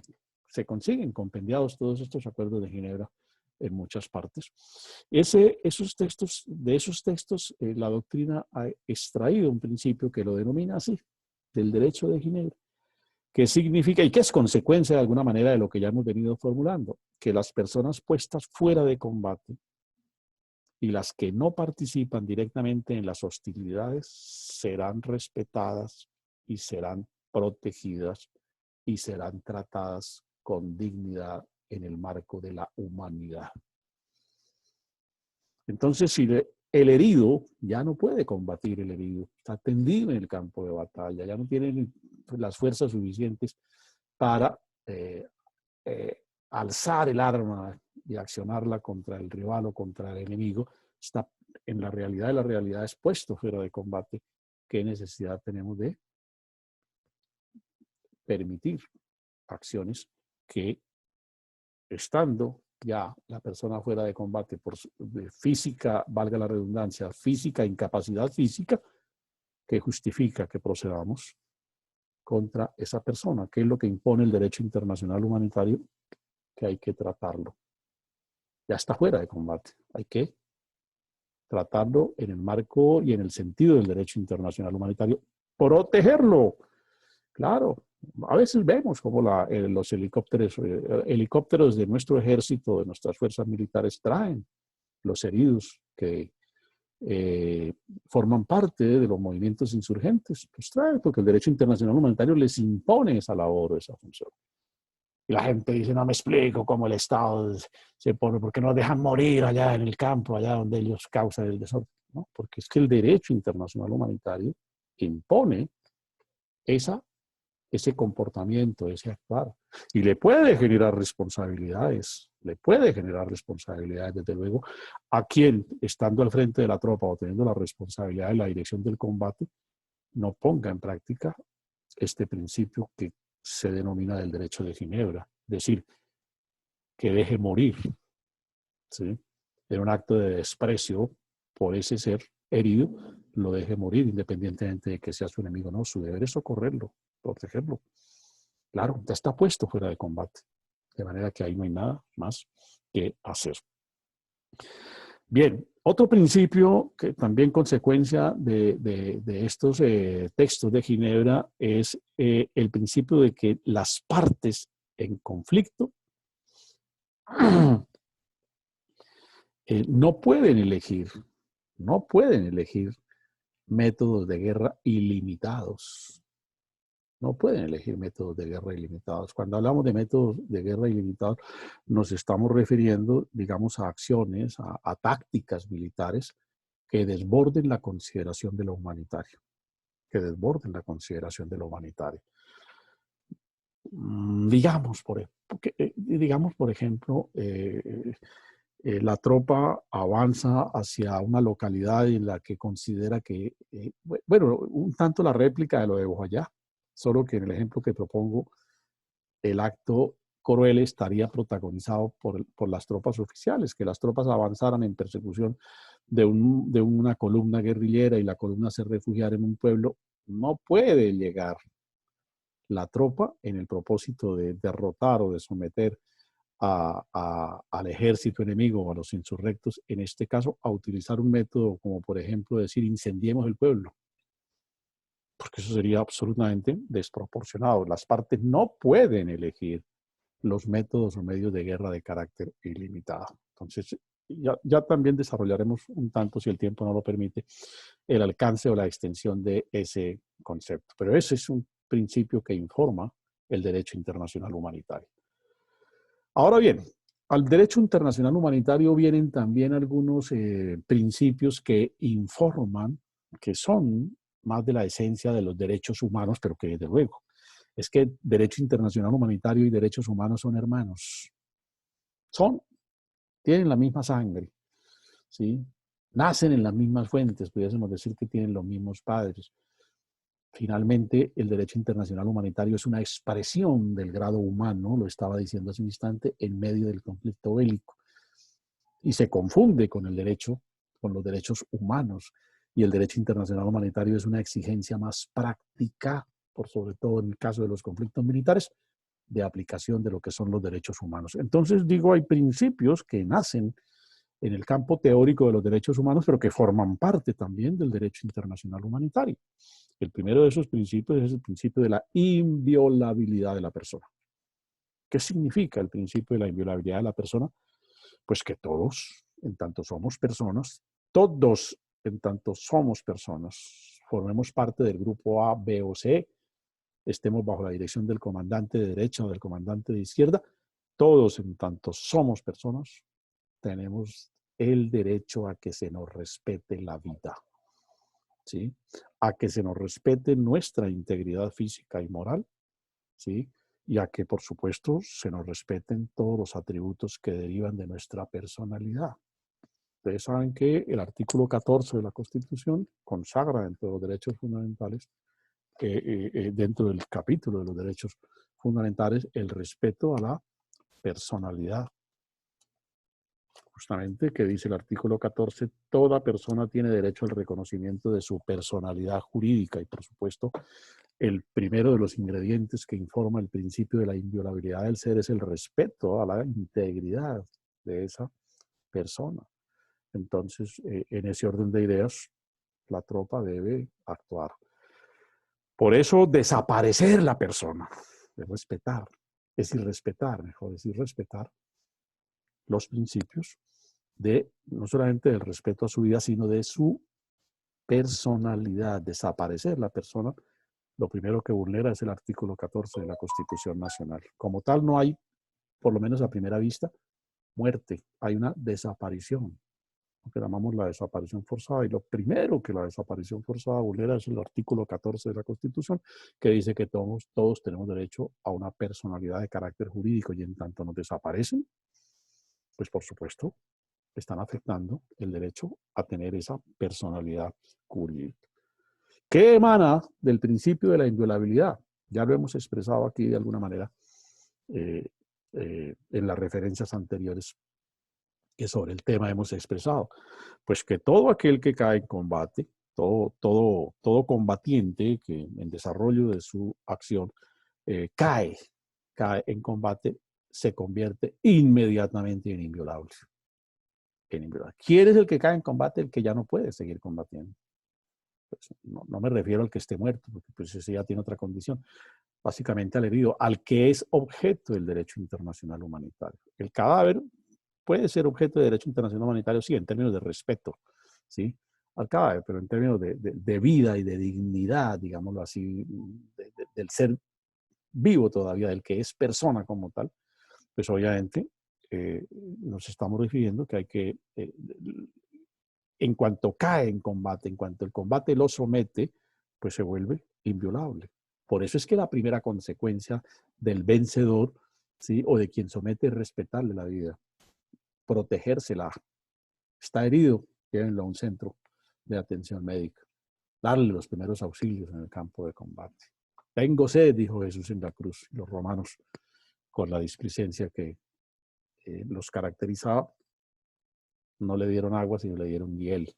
se consiguen compendiados todos estos acuerdos de Ginebra en muchas partes. De esos textos, la doctrina ha extraído un principio que lo denomina así, del derecho de Ginebra, que significa y que es consecuencia de alguna manera de lo que ya hemos venido formulando, que las personas puestas fuera de combate y las que no participan directamente en las hostilidades serán respetadas y serán protegidas y serán tratadas con dignidad en el marco de la humanidad. Entonces, si el herido ya no puede combatir, el herido está tendido en el campo de batalla, ya no tiene las fuerzas suficientes para alzar el arma y accionarla contra el rival o contra el enemigo. Está en la realidad de la realidad expuesto fuera de combate. ¿Qué necesidad tenemos de permitir acciones que, estando ya la persona fuera de combate por física, valga la redundancia, física, incapacidad física, que justifica que procedamos contra esa persona? ¿Qué es lo que impone el derecho internacional humanitario? Que hay que tratarlo. Ya está fuera de combate. Hay que tratarlo en el marco y en el sentido del derecho internacional humanitario. Protegerlo. Claro, a veces vemos como los helicópteros de nuestro ejército, de nuestras fuerzas militares, traen los heridos que forman parte de los movimientos insurgentes. Los traen porque el derecho internacional humanitario les impone esa labor, esa función. Y la gente dice, no me explico cómo el Estado se pone, porque no dejan morir allá en el campo, allá donde ellos causan el desorden. ¿No? Porque es que el derecho internacional humanitario impone ese comportamiento, ese actuar. Y le puede generar responsabilidades, desde luego, a quien, estando al frente de la tropa o teniendo la responsabilidad de la dirección del combate, no ponga en práctica este principio que se denomina del derecho de Ginebra, es decir, que deje morir, ¿sí? En un acto de desprecio por ese ser herido, lo deje morir independientemente de que sea su enemigo o no. Su deber es socorrerlo, protegerlo. Claro, ya está puesto fuera de combate, de manera que ahí no hay nada más que hacer. Bien, otro principio que también consecuencia de estos textos de Ginebra es el principio de que las partes en conflicto no pueden elegir métodos de guerra ilimitados. No pueden elegir métodos de guerra ilimitados. Cuando hablamos de métodos de guerra ilimitados, nos estamos refiriendo, digamos, a acciones, a tácticas militares que desborden la consideración de lo humanitario. Digamos, por ejemplo, la tropa avanza hacia una localidad en la que considera que, bueno, un tanto la réplica de lo de Bojayá, solo que en el ejemplo que propongo, el acto cruel estaría protagonizado por las tropas oficiales, que las tropas avanzaran en persecución de una columna guerrillera y la columna se refugiara en un pueblo. No puede llegar la tropa en el propósito de derrotar o de someter al ejército enemigo o a los insurrectos, en este caso, a utilizar un método como, por ejemplo, decir incendiemos el pueblo, porque eso sería absolutamente desproporcionado. Las partes no pueden elegir los métodos o medios de guerra de carácter ilimitado. Entonces, ya también desarrollaremos un tanto, si el tiempo no lo permite, el alcance o la extensión de ese concepto. Pero ese es un principio que informa el derecho internacional humanitario. Ahora bien, al derecho internacional humanitario vienen también algunos principios que informan, que son más de la esencia de los derechos humanos, pero que desde luego es que derecho internacional humanitario y derechos humanos son hermanos. Tienen la misma sangre, ¿sí? Nacen en las mismas fuentes, pudiésemos decir que tienen los mismos padres. Finalmente, el derecho internacional humanitario es una expresión del grado humano, lo estaba diciendo hace un instante, en medio del conflicto bélico. Y se confunde con los derechos humanos. Y el derecho internacional humanitario es una exigencia más práctica, por sobre todo en el caso de los conflictos militares, de aplicación de lo que son los derechos humanos. Entonces, digo, hay principios que nacen en el campo teórico de los derechos humanos, pero que forman parte también del derecho internacional humanitario. El primero de esos principios es el principio de la inviolabilidad de la persona. ¿Qué significa el principio de la inviolabilidad de la persona? Pues que todos, en tanto somos personas, formemos parte del grupo A, B o C, estemos bajo la dirección del comandante de derecha o del comandante de izquierda, todos, en tanto somos personas, tenemos el derecho a que se nos respete la vida, ¿sí? A que se nos respete nuestra integridad física y moral, ¿sí? Y a que, por supuesto, se nos respeten todos los atributos que derivan de nuestra personalidad. Ustedes saben que el artículo 14 de la Constitución consagra dentro de los derechos fundamentales, dentro del capítulo de los derechos fundamentales, el respeto a la personalidad. Justamente que dice el artículo 14, toda persona tiene derecho al reconocimiento de su personalidad jurídica y, por supuesto, el primero de los ingredientes que informa el principio de la inviolabilidad del ser es el respeto a la integridad de esa persona. Entonces, en ese orden de ideas, la tropa debe actuar. Por eso, desaparecer la persona, de respetar, es irrespetar, mejor decir, respetar los principios de, no solamente del respeto a su vida, sino de su personalidad. Desaparecer la persona, lo primero que vulnera es el artículo 14 de la Constitución Nacional. Como tal, no hay, por lo menos a primera vista, muerte, hay una desaparición, lo que llamamos la desaparición forzada, y lo primero que la desaparición forzada vulnera es el artículo 14 de la Constitución, que dice que todos tenemos derecho a una personalidad de carácter jurídico, y en tanto nos desaparecen, pues por supuesto, están afectando el derecho a tener esa personalidad jurídica. ¿Qué emana del principio de la inviolabilidad? Ya lo hemos expresado aquí de alguna manera en las referencias anteriores que sobre el tema hemos expresado. Pues que todo aquel que cae en combate, todo combatiente que en desarrollo de su acción cae en combate, se convierte inmediatamente en inviolable. ¿Quién es el que cae en combate? El que ya no puede seguir combatiendo. Pues no me refiero al que esté muerto, porque pues ese ya tiene otra condición. Básicamente al herido, al que es objeto del derecho internacional humanitario. El cadáver puede ser objeto de derecho internacional humanitario, sí, en términos de respeto, ¿sí? Al cadáver, pero en términos de vida y de dignidad, digámoslo así, del ser vivo todavía, del que es persona como tal, pues obviamente nos estamos refiriendo que hay que, en cuanto cae en combate, en cuanto el combate lo somete, pues se vuelve inviolable. Por eso es que la primera consecuencia del vencedor, ¿sí? O de quien somete es respetarle la vida, protegérsela. Está herido, llévenlo a un centro de atención médica, darle los primeros auxilios en el campo de combate. Tengo sed, dijo Jesús en la cruz, y los romanos, con la displicencia que los caracterizaba, no le dieron agua, sino le dieron hiel.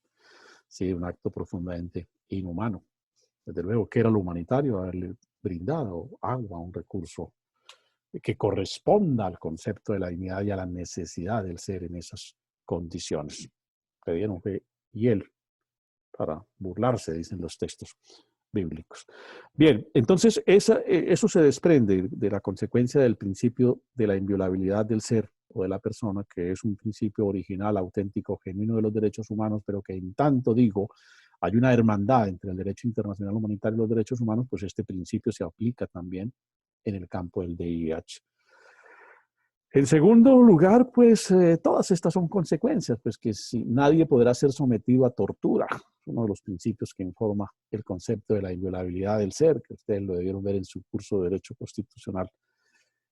Sí, un acto profundamente inhumano. Desde luego, que era lo humanitario? Haberle brindado agua, un recurso que corresponda al concepto de la dignidad y a la necesidad del ser en esas condiciones. Le dieron hiel para burlarse, dicen los textos bíblicos. Bien, entonces eso se desprende de la consecuencia del principio de la inviolabilidad del ser o de la persona, que es un principio original, auténtico, genuino de los derechos humanos, pero que en tanto digo, hay una hermandad entre el derecho internacional humanitario y los derechos humanos, pues este principio se aplica también en el campo del DIH. En segundo lugar, pues todas estas son consecuencias, pues que si nadie podrá ser sometido a tortura, uno de los principios que informa el concepto de la inviolabilidad del ser, que ustedes lo debieron ver en su curso de Derecho Constitucional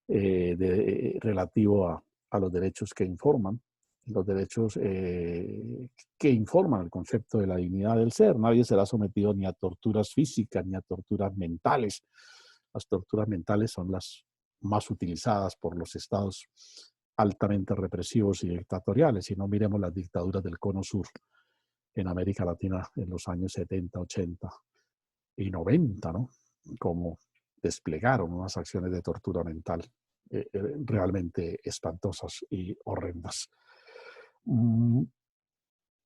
relativo a los derechos que informan, los derechos que informan el concepto de la dignidad del ser. Nadie será sometido ni a torturas físicas ni a torturas mentales. Las torturas mentales son las más utilizadas por los estados altamente represivos y dictatoriales. Si no, miremos las dictaduras del Cono Sur en América Latina en los años 70, 80 y 90, ¿no? Como desplegaron unas acciones de tortura mental realmente espantosas y horrendas.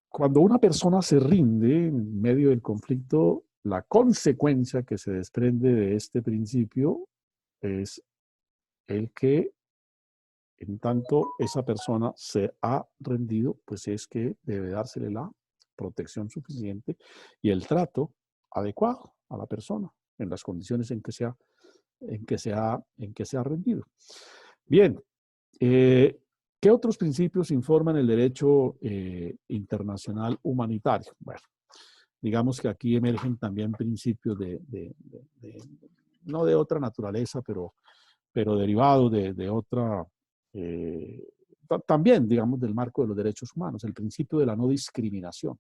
Cuando una persona se rinde en medio del conflicto, la consecuencia que se desprende de este principio es el que, en tanto esa persona se ha rendido, pues es que debe dársele la protección suficiente y el trato adecuado a la persona en las condiciones en que se ha rendido. Bien, ¿Qué otros principios informan el derecho internacional humanitario? Bueno, digamos que aquí emergen también principios no de otra naturaleza, pero derivados de otra, también, digamos, del marco de los derechos humanos, el principio de la no discriminación.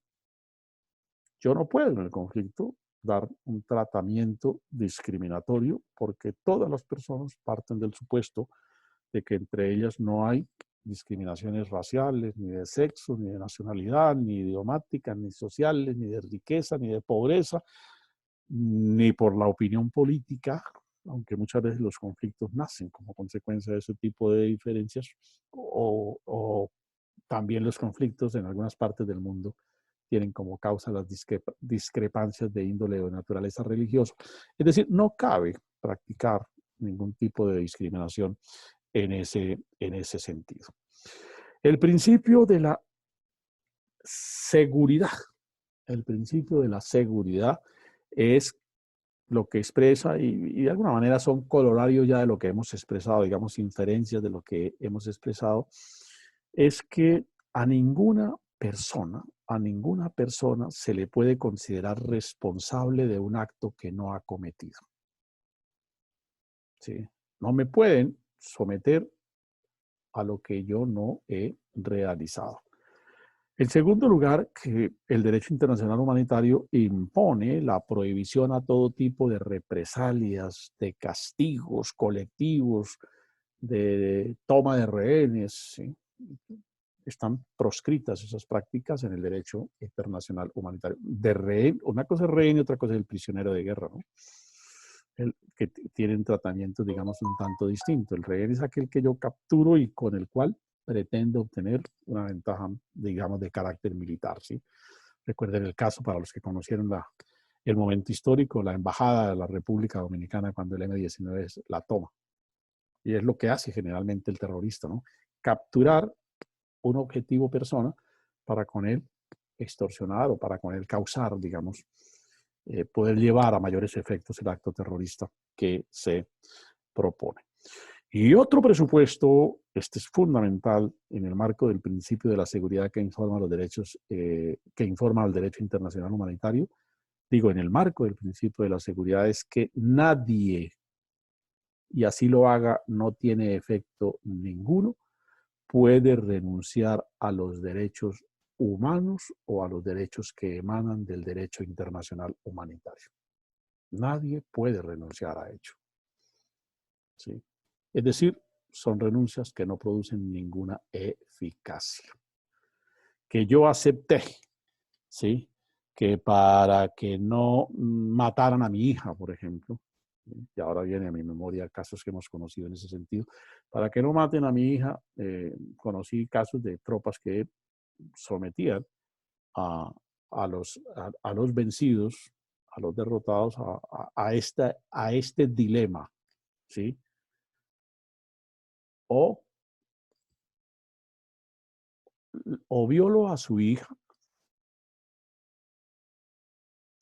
Yo no puedo en el conflicto dar un tratamiento discriminatorio porque todas las personas parten del supuesto de que entre ellas no hay discriminaciones raciales, ni de sexo, ni de nacionalidad, ni idiomáticas, ni sociales, ni de riqueza, ni de pobreza, ni por la opinión política, aunque muchas veces los conflictos nacen como consecuencia de ese tipo de diferencias, o también los conflictos en algunas partes del mundo tienen como causa las discrepancias de índole o de naturaleza religiosa. Es decir, no cabe practicar ningún tipo de discriminación en ese sentido. El principio de la seguridad. El principio de la seguridad es lo que expresa y de alguna manera son corolarios ya de lo que hemos expresado, digamos, inferencias de lo que hemos expresado, es que a ninguna persona se le puede considerar responsable de un acto que no ha cometido. ¿Sí? No me pueden someter a lo que yo no he realizado. En segundo lugar, que el derecho internacional humanitario impone la prohibición a todo tipo de represalias, de castigos colectivos, de toma de rehenes. ¿Sí? Están proscritas esas prácticas en el derecho internacional humanitario. De rehén, una cosa es rehén y otra cosa es el prisionero de guerra, ¿no? Que tienen tratamientos, digamos, un tanto distintos. El rehén es aquel que yo capturo y con el cual pretendo obtener una ventaja, digamos, de carácter militar, ¿sí? Recuerden el caso, para los que conocieron el momento histórico, la embajada de la República Dominicana cuando el M-19 la toma. Y es lo que hace generalmente el terrorista, ¿no? Capturar un objetivo persona para con él extorsionar o para con él causar, digamos, poder llevar a mayores efectos el acto terrorista que se propone. Y otro presupuesto, este es fundamental en el marco del principio de la seguridad que informa los derechos, que informa al derecho internacional humanitario, digo, en el marco del principio de la seguridad es que nadie, y así lo haga, no tiene efecto ninguno, puede renunciar a los derechos humanos o a los derechos que emanan del derecho internacional humanitario. Nadie puede renunciar a ello. ¿Sí? Es decir, son renuncias que no producen ninguna eficacia. Que yo acepté, ¿sí? Que para que no mataran a mi hija, por ejemplo, y ahora viene a mi memoria casos que hemos conocido en ese sentido, para que no maten a mi hija, conocí casos de tropas que sometían a, a los vencidos, a los derrotados, a este dilema, ¿sí? O, o violo a su hija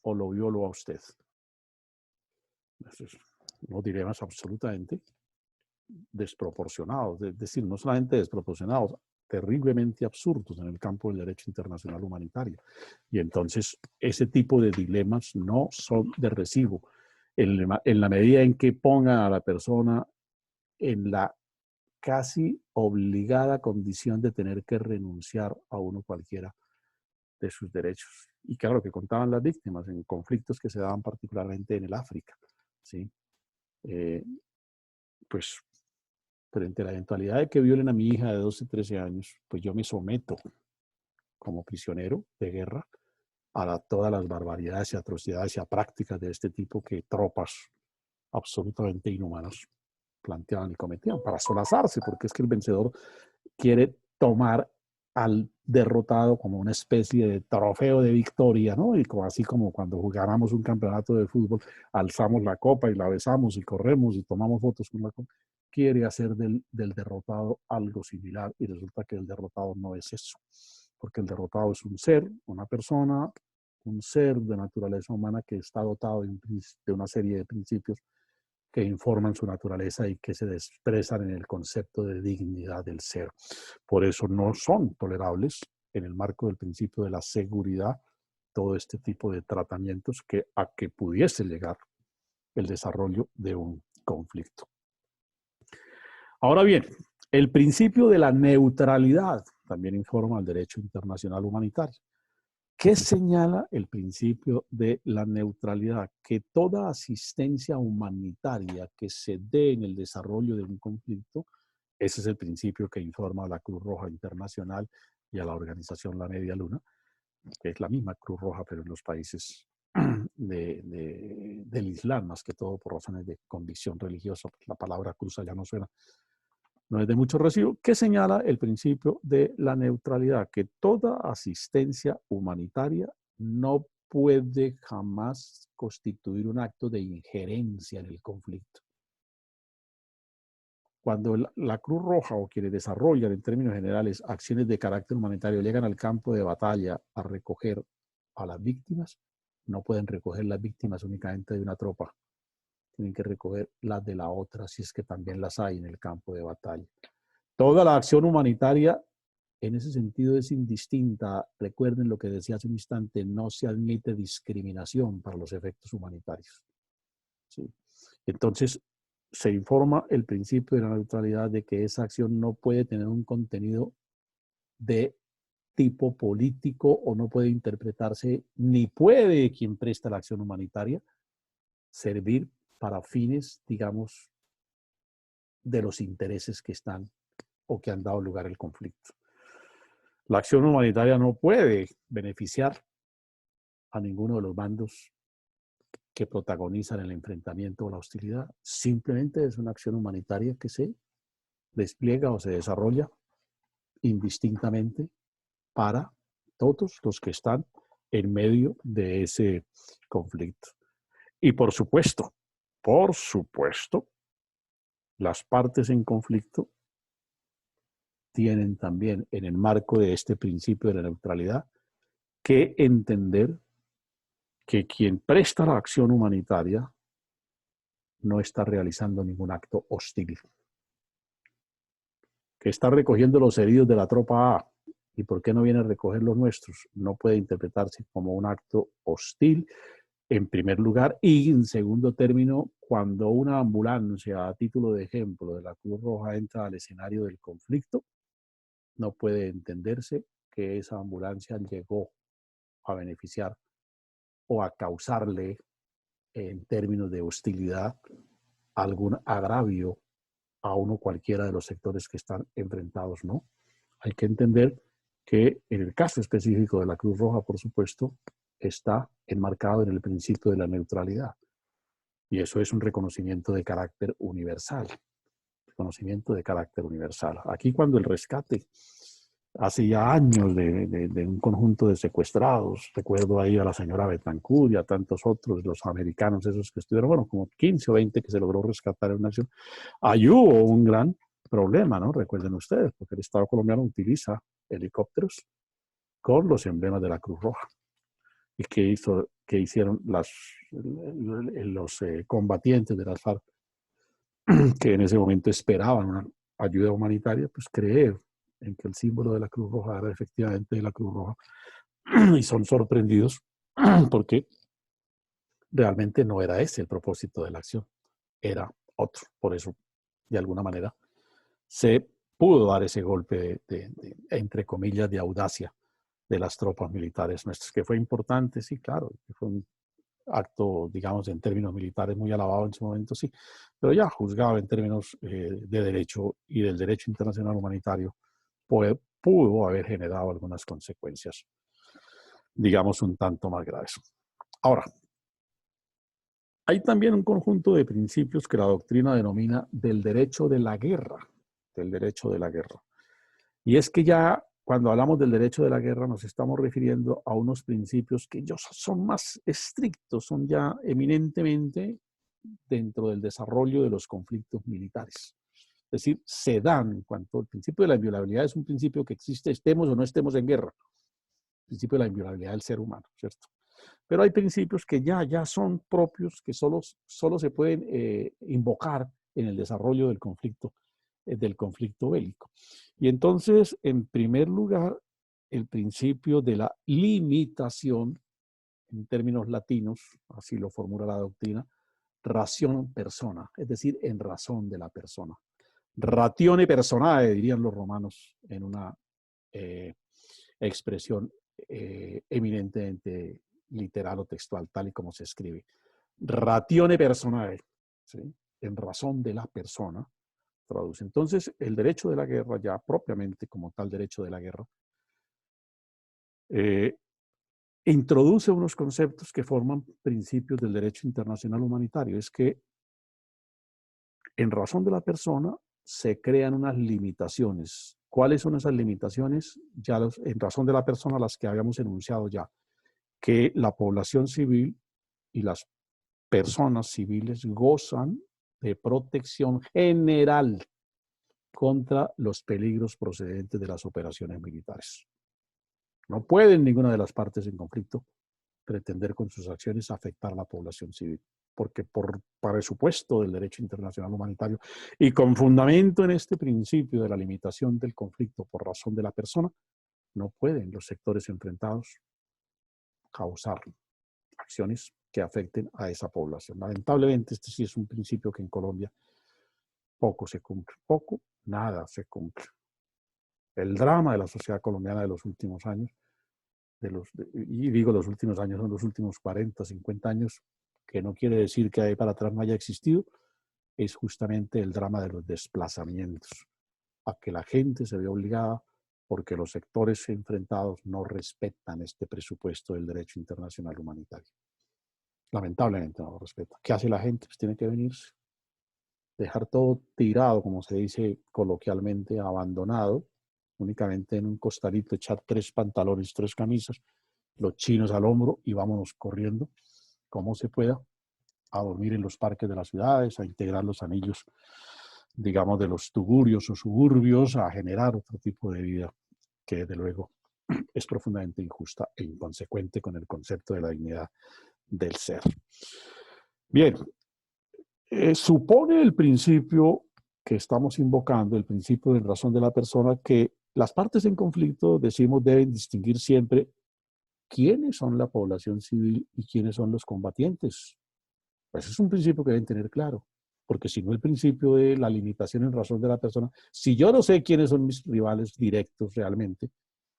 o lo violo a usted. Esos unos dilemas absolutamente desproporcionados, es decir, no solamente desproporcionados, terriblemente absurdos en el campo del derecho internacional humanitario. Y entonces ese tipo de dilemas no son de recibo en la medida en que pongan a la persona en la casi obligada condición de tener que renunciar a uno cualquiera de sus derechos. Y claro, que contaban las víctimas en conflictos que se daban particularmente en el África, ¿sí? Pues frente a la eventualidad de que violen a mi hija de 12, 13 años, pues yo me someto como prisionero de guerra a todas las barbaridades y atrocidades y a prácticas de este tipo que tropas absolutamente inhumanas planteaban y cometían para solazarse, porque es que el vencedor quiere tomar al derrotado como una especie de trofeo de victoria, ¿no? Y como, así como cuando ganamos un campeonato de fútbol, alzamos la copa y la besamos y corremos y tomamos fotos con la copa, quiere hacer del derrotado algo similar y resulta que el derrotado no es eso, porque el derrotado es un ser, una persona, un ser de naturaleza humana que está dotado de una serie de principios que informan su naturaleza y que se expresan en el concepto de dignidad del ser. Por eso no son tolerables en el marco del principio de la seguridad todo este tipo de tratamientos a que pudiese llegar el desarrollo de un conflicto. Ahora bien, el principio de la neutralidad también informa el derecho internacional humanitario. ¿Qué señala el principio de la neutralidad? Que toda asistencia humanitaria que se dé en el desarrollo de un conflicto, ese es el principio que informa a la Cruz Roja Internacional y a la organización La Media Luna, que es la misma Cruz Roja, pero en los países del Islam, más que todo por razones de convicción religiosa. La palabra cruz ya no suena, no es de mucho recibo, que señala el principio de la neutralidad, que toda asistencia humanitaria no puede jamás constituir un acto de injerencia en el conflicto. Cuando la Cruz Roja o quienes desarrollan en términos generales acciones de carácter humanitario llegan al campo de batalla a recoger a las víctimas, no pueden recoger las víctimas únicamente de una tropa, tienen que recoger las de la otra si es que también las hay en el campo de batalla. Toda la acción humanitaria en ese sentido es indistinta. Recuerden lo que decía hace un instante, no se admite discriminación para los efectos humanitarios. ¿Sí? Entonces, se informa el principio de la neutralidad de que esa acción no puede tener un contenido de tipo político o no puede interpretarse, ni puede quien presta la acción humanitaria servir para fines, digamos, de los intereses que están o que han dado lugar al conflicto. La acción humanitaria no puede beneficiar a ninguno de los bandos que protagonizan el enfrentamiento o la hostilidad. Simplemente es una acción humanitaria que se despliega o se desarrolla indistintamente para todos los que están en medio de ese conflicto. Y por supuesto, las partes en conflicto tienen también en el marco de este principio de la neutralidad que entender que quien presta la acción humanitaria no está realizando ningún acto hostil. Que está recogiendo los heridos de la tropa A y por qué no viene a recoger los nuestros, no puede interpretarse como un acto hostil en primer lugar, y en segundo término, cuando una ambulancia, a título de ejemplo, de la Cruz Roja entra al escenario del conflicto, no puede entenderse que esa ambulancia llegó a beneficiar o a causarle, en términos de hostilidad, algún agravio a uno cualquiera de los sectores que están enfrentados, ¿no? Hay que entender que en el caso específico de la Cruz Roja, por supuesto, está enmarcado en el principio de la neutralidad. Y eso es un reconocimiento de carácter universal. Reconocimiento de carácter universal. Aquí cuando el rescate, hace ya años de un conjunto de secuestrados, recuerdo ahí a la señora Betancourt y a tantos otros, los americanos esos que estuvieron, bueno, como 15 o 20 que se logró rescatar en una acción. Ahí hubo un gran problema, ¿no? Recuerden ustedes, porque el Estado colombiano utiliza helicópteros con los emblemas de la Cruz Roja. ¿Y qué hicieron los combatientes de las FARC que en ese momento esperaban una ayuda humanitaria? Pues creer en que el símbolo de la Cruz Roja era efectivamente de la Cruz Roja y son sorprendidos porque realmente no era ese el propósito de la acción, era otro. Por eso, de alguna manera, se pudo dar ese golpe entre comillas, de audacia de las tropas militares nuestras, que fue importante, sí, claro, que fue un acto, digamos, en términos militares muy alabado en su momento, sí, pero ya juzgado en términos de derecho y del derecho internacional humanitario, pudo haber generado algunas consecuencias, digamos, un tanto más graves. Ahora, hay también un conjunto de principios que la doctrina denomina del derecho de la guerra, del derecho de la guerra. Y es que ya cuando hablamos del derecho de la guerra nos estamos refiriendo a unos principios que ellos son más estrictos, son ya eminentemente dentro del desarrollo de los conflictos militares. Es decir, se dan en cuanto al principio de la inviolabilidad es un principio que existe, estemos o no estemos en guerra. El principio de la inviolabilidad del ser humano, ¿cierto? Pero hay principios que ya son propios, que solo se pueden invocar en el desarrollo del conflicto bélico. Y entonces, en primer lugar, el principio de la limitación, en términos latinos, así lo formula la doctrina, rationem persona, es decir, en razón de la persona. Ratione personae, dirían los romanos en una expresión eminentemente literal o textual, tal y como se escribe. Ratione personae, ¿sí? En razón de la persona, traduce. Entonces, el derecho de la guerra, ya propiamente como tal derecho de la guerra, introduce unos conceptos que forman principios del derecho internacional humanitario. Es que en razón de la persona se crean unas limitaciones. ¿Cuáles son esas limitaciones? En razón de la persona, las que habíamos enunciado ya, que la población civil y las personas civiles gozan de protección general contra los peligros procedentes de las operaciones militares. No pueden ninguna de las partes en conflicto pretender con sus acciones afectar a la población civil, porque por presupuesto del derecho internacional humanitario y con fundamento en este principio de la limitación del conflicto por razón de la persona, no pueden los sectores enfrentados causar acciones que afecten a esa población. Lamentablemente, este sí es un principio que en Colombia poco se cumple, poco, nada se cumple. El drama de la sociedad colombiana de los últimos años, y digo los últimos años, son los últimos 40, 50 años, que no quiere decir que ahí para atrás no haya existido, es justamente el drama de los desplazamientos, a que la gente se ve obligada porque los sectores enfrentados no respetan este presupuesto del derecho internacional humanitario. Lamentablemente no lo respeta. ¿Qué hace la gente? Pues tiene que venirse, dejar todo tirado, como se dice coloquialmente, abandonado, únicamente en un costalito echar 3 pantalones, 3 camisas, los chinos al hombro y vámonos corriendo, como se pueda, a dormir en los parques de las ciudades, a integrar los anillos, digamos, de los tugurios o suburbios, a generar otro tipo de vida que, desde luego, es profundamente injusta e inconsecuente con el concepto de la dignidad del ser. Bien, supone el principio que estamos invocando, el principio de razón de la persona, que las partes en conflicto, decimos, deben distinguir siempre quiénes son la población civil y quiénes son los combatientes. Pues es un principio que deben tener claro, porque si no el principio de la limitación en razón de la persona, si yo no sé quiénes son mis rivales directos realmente,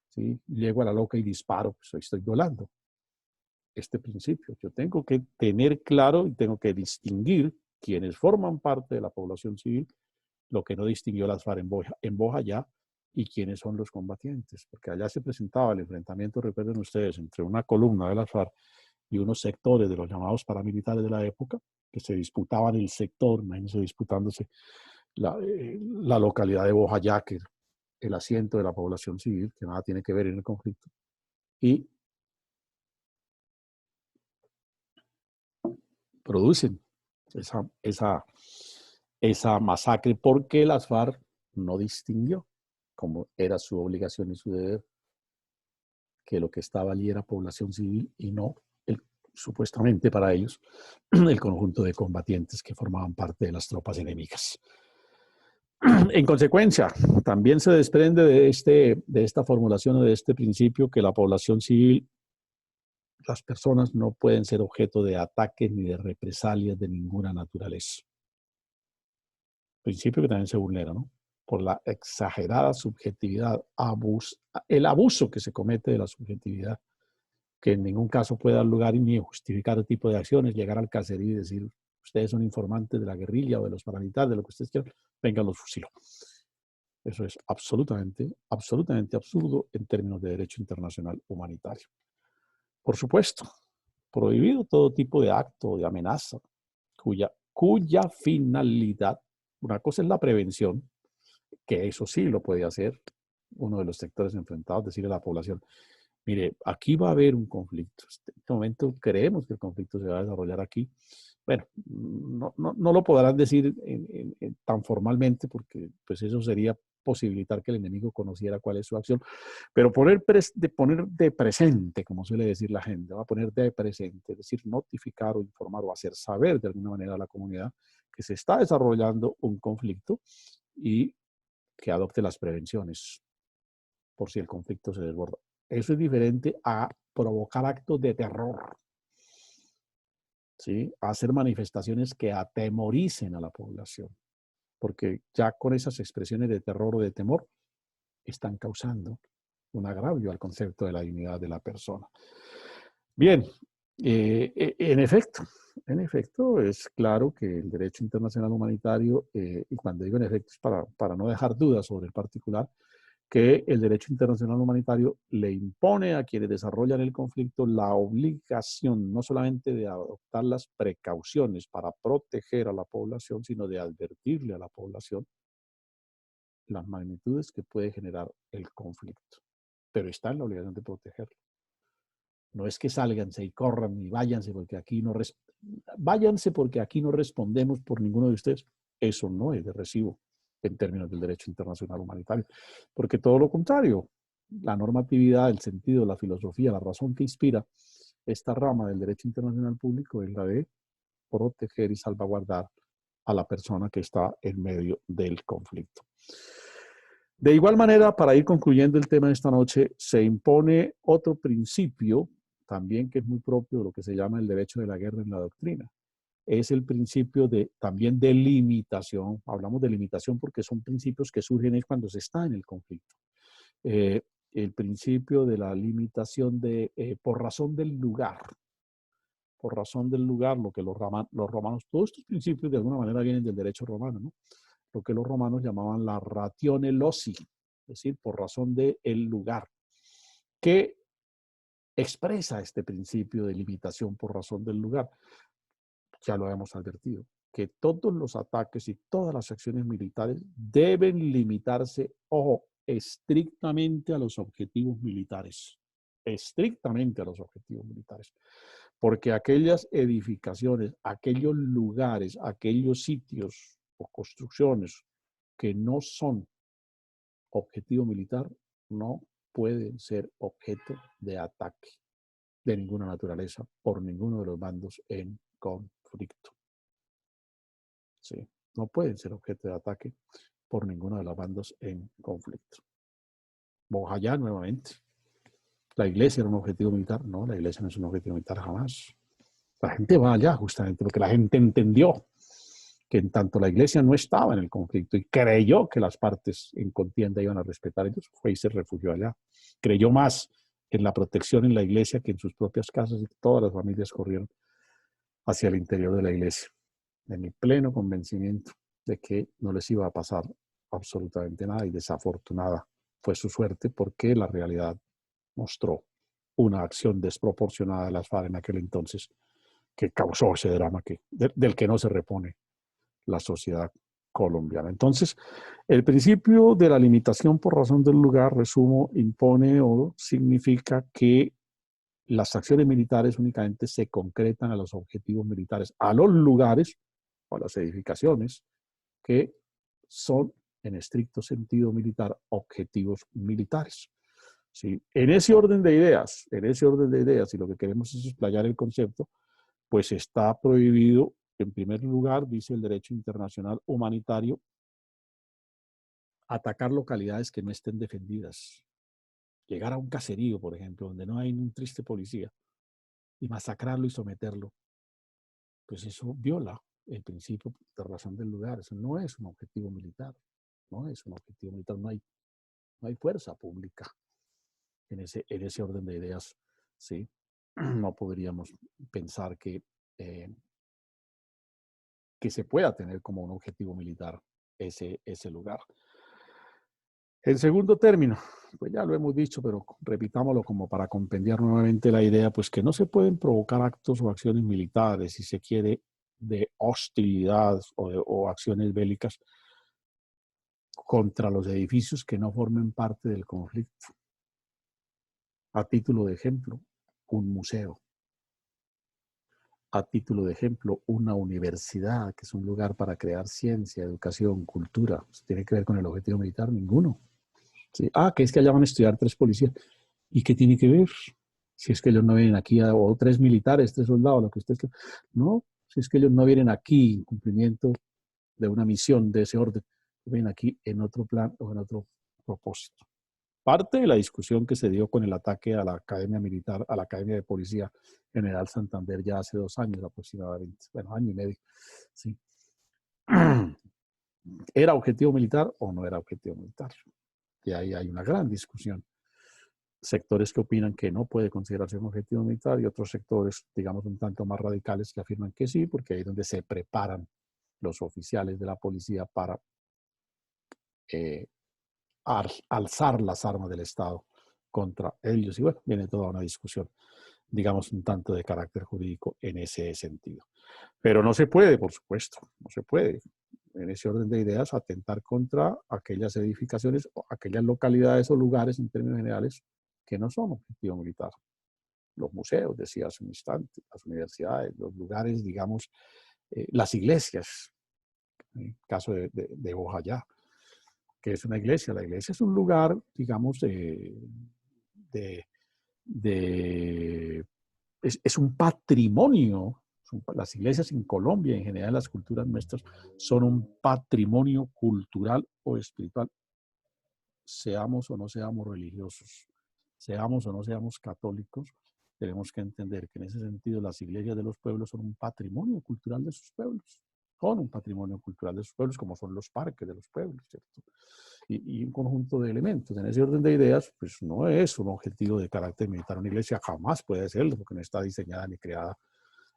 ¿sí? Llego a la loca y disparo, pues estoy violando este principio. Yo tengo que tener claro y tengo que distinguir quienes forman parte de la población civil, lo que no distinguió las FARC en Bojayá, y quiénes son los combatientes, porque allá se presentaba el enfrentamiento, recuerden ustedes, entre una columna de las FARC y unos sectores de los llamados paramilitares de la época, que se disputaban el sector, imagínense disputándose la localidad de Bojayá, que es el asiento de la población civil, que nada tiene que ver en el conflicto, y producen esa masacre porque las FARC no distinguió, como era su obligación y su deber, que lo que estaba allí era población civil y no, supuestamente para ellos, el conjunto de combatientes que formaban parte de las tropas enemigas. En consecuencia, también se desprende de esta formulación o de este principio que la población civil, las personas no pueden ser objeto de ataques ni de represalias de ninguna naturaleza. Principio que también se vulnera, ¿no? Por la exagerada subjetividad, el abuso que se comete de la subjetividad, que en ningún caso puede dar lugar ni justificar el tipo de acciones, llegar al caserío y decir, ustedes son informantes de la guerrilla o de los paramilitares, de lo que ustedes quieran, vengan, los fusilo. Eso es absolutamente, absolutamente absurdo en términos de derecho internacional humanitario. Por supuesto, prohibido todo tipo de acto, de amenaza, cuya finalidad, una cosa es la prevención, que eso sí lo puede hacer uno de los sectores enfrentados, decirle a la población, mire, aquí va a haber un conflicto. En este momento creemos que el conflicto se va a desarrollar aquí. Bueno, no lo podrán decir tan formalmente porque pues eso sería posibilitar que el enemigo conociera cuál es su acción, pero poner de presente, como suele decir la gente, va a poner de presente, es decir, notificar o informar o hacer saber de alguna manera a la comunidad que se está desarrollando un conflicto y que adopte las prevenciones por si el conflicto se desborda. Eso es diferente a provocar actos de terror, ¿sí? A hacer manifestaciones que atemoricen a la población, porque ya con esas expresiones de terror o de temor están causando un agravio al concepto de la dignidad de la persona. Bien, en efecto, es claro que el derecho internacional humanitario, y cuando digo en efecto es para no dejar dudas sobre el particular, que el derecho internacional humanitario le impone a quienes desarrollan el conflicto la obligación no solamente de adoptar las precauciones para proteger a la población, sino de advertirle a la población las magnitudes que puede generar el conflicto. Pero está en la obligación de protegerlo. No es que sálganse y corran y váyanse porque aquí no respondemos por ninguno de ustedes. Eso no es de recibo en términos del derecho internacional humanitario, porque todo lo contrario, la normatividad, el sentido, la filosofía, la razón que inspira esta rama del derecho internacional público es la de proteger y salvaguardar a la persona que está en medio del conflicto. De igual manera, para ir concluyendo el tema de esta noche, se impone otro principio también que es muy propio de lo que se llama el derecho de la guerra en la doctrina. Es el principio también de limitación. Hablamos de limitación porque son principios que surgen cuando se está en el conflicto. El principio de la limitación por razón del lugar. Por razón del lugar, lo que los romanos, todos estos principios de alguna manera vienen del derecho romano, ¿no? Lo que los romanos llamaban la ratione loci, es decir, por razón del lugar, que expresa este principio de limitación por razón del lugar. Ya lo hemos advertido, que todos los ataques y todas las acciones militares deben limitarse, ojo, estrictamente a los objetivos militares. Estrictamente a los objetivos militares. Porque aquellas edificaciones, aquellos lugares, aquellos sitios o construcciones que no son objetivo militar no pueden ser objeto de ataque de ninguna naturaleza por ninguno de los bandos en conflicto. Sí, no pueden ser objeto de ataque por ninguno de los bandos en conflicto. Bojayá nuevamente. ¿La iglesia era un objetivo militar? No, la iglesia no es un objetivo militar jamás. La gente va allá justamente porque la gente entendió que en tanto la iglesia no estaba en el conflicto y creyó que las partes en contienda iban a respetar, ellos fue y se refugió allá. Creyó más en la protección en la iglesia que en sus propias casas y todas las familias corrieron hacia el interior de la iglesia, en el pleno convencimiento de que no les iba a pasar absolutamente nada y desafortunada fue su suerte porque la realidad mostró una acción desproporcionada de las FARC en aquel entonces que causó ese drama del que no se repone la sociedad colombiana. Entonces, el principio de la limitación por razón del lugar, resumo, impone o significa que las acciones militares únicamente se concretan a los objetivos militares, a los lugares o a las edificaciones que son en estricto sentido militar objetivos militares. ¿Sí? En ese orden de ideas, y lo que queremos es explayar el concepto, pues está prohibido, en primer lugar, dice el derecho internacional humanitario, atacar localidades que no estén defendidas. Llegar a un caserío, por ejemplo, donde no hay un triste policía, y masacrarlo y someterlo, pues eso viola el principio de razón del lugar. Eso no es un objetivo militar. No es un objetivo militar. No hay fuerza pública en ese orden de ideas. ¿Sí? No podríamos pensar que se pueda tener como un objetivo militar ese lugar. En segundo término, pues ya lo hemos dicho, pero repitámoslo como para compendiar nuevamente la idea, pues que no se pueden provocar actos o acciones militares, si se quiere, de hostilidad o acciones bélicas contra los edificios que no formen parte del conflicto. A título de ejemplo, un museo. a título de ejemplo, una universidad, que es un lugar para crear ciencia, educación, cultura, ¿tiene que ver con el objetivo militar? Ninguno. ¿Sí? Ah, que es que allá van a estudiar 3 policías. ¿Y qué tiene que ver? Si es que ellos no vienen aquí, o 3 militares, 3 soldados, lo que ustedes... No, si es que ellos no vienen aquí en cumplimiento de una misión de ese orden, vienen aquí en otro plan o en otro propósito. Parte de la discusión que se dio con el ataque a la Academia Militar, a la Academia de Policía General Santander ya hace 2 años aproximadamente, bueno, año y medio, sí. ¿Era objetivo militar o no era objetivo militar? Y ahí hay una gran discusión. Sectores que opinan que no puede considerarse un objetivo militar y otros sectores, digamos, un tanto más radicales que afirman que sí, porque ahí es donde se preparan los oficiales de la policía para alzar las armas del Estado contra ellos. Y bueno, viene toda una discusión, digamos, un tanto de carácter jurídico en ese sentido. Pero no se puede, por supuesto, no se puede, en ese orden de ideas, atentar contra aquellas edificaciones o aquellas localidades o lugares, en términos generales, que no son objetivo militar. Los museos, decía hace un instante, las universidades, los lugares, digamos, las iglesias, en el caso de Bojayá, que es una iglesia. La iglesia es un lugar, digamos, de, es un patrimonio. Las iglesias en Colombia, en general las culturas nuestras, son un patrimonio cultural o espiritual. Seamos o no seamos religiosos, seamos o no seamos católicos, tenemos que entender que en ese sentido las iglesias de los pueblos son un patrimonio cultural de sus pueblos. Son un patrimonio cultural de sus pueblos, como son los parques de los pueblos, ¿cierto? Y un conjunto de elementos. En ese orden de ideas, pues no es un objetivo de carácter militar. Una iglesia jamás puede serlo, porque no está diseñada ni creada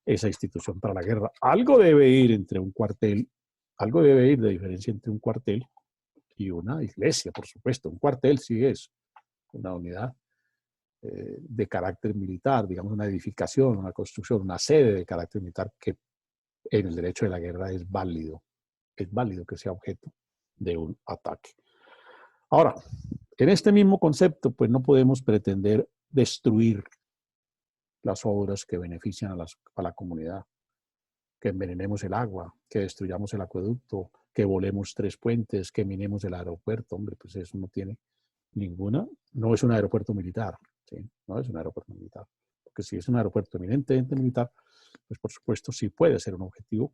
esa institución para la guerra. Algo debe ir entre un cuartel, algo debe ir de diferencia entre un cuartel y una iglesia, por supuesto. Un cuartel sí es una unidad de carácter militar, digamos una edificación, una construcción, una sede de carácter militar que en el derecho de la guerra es válido que sea objeto de un ataque. Ahora, en este mismo concepto, pues no podemos pretender destruir las obras que benefician a la comunidad, que envenenemos el agua, que destruyamos el acueducto, que volemos 3 puentes, que minemos el aeropuerto. Hombre, pues eso no tiene ninguna, no es un aeropuerto militar, ¿sí? No es un aeropuerto militar. Porque si es un aeropuerto eminentemente militar, pues por supuesto sí puede ser un objetivo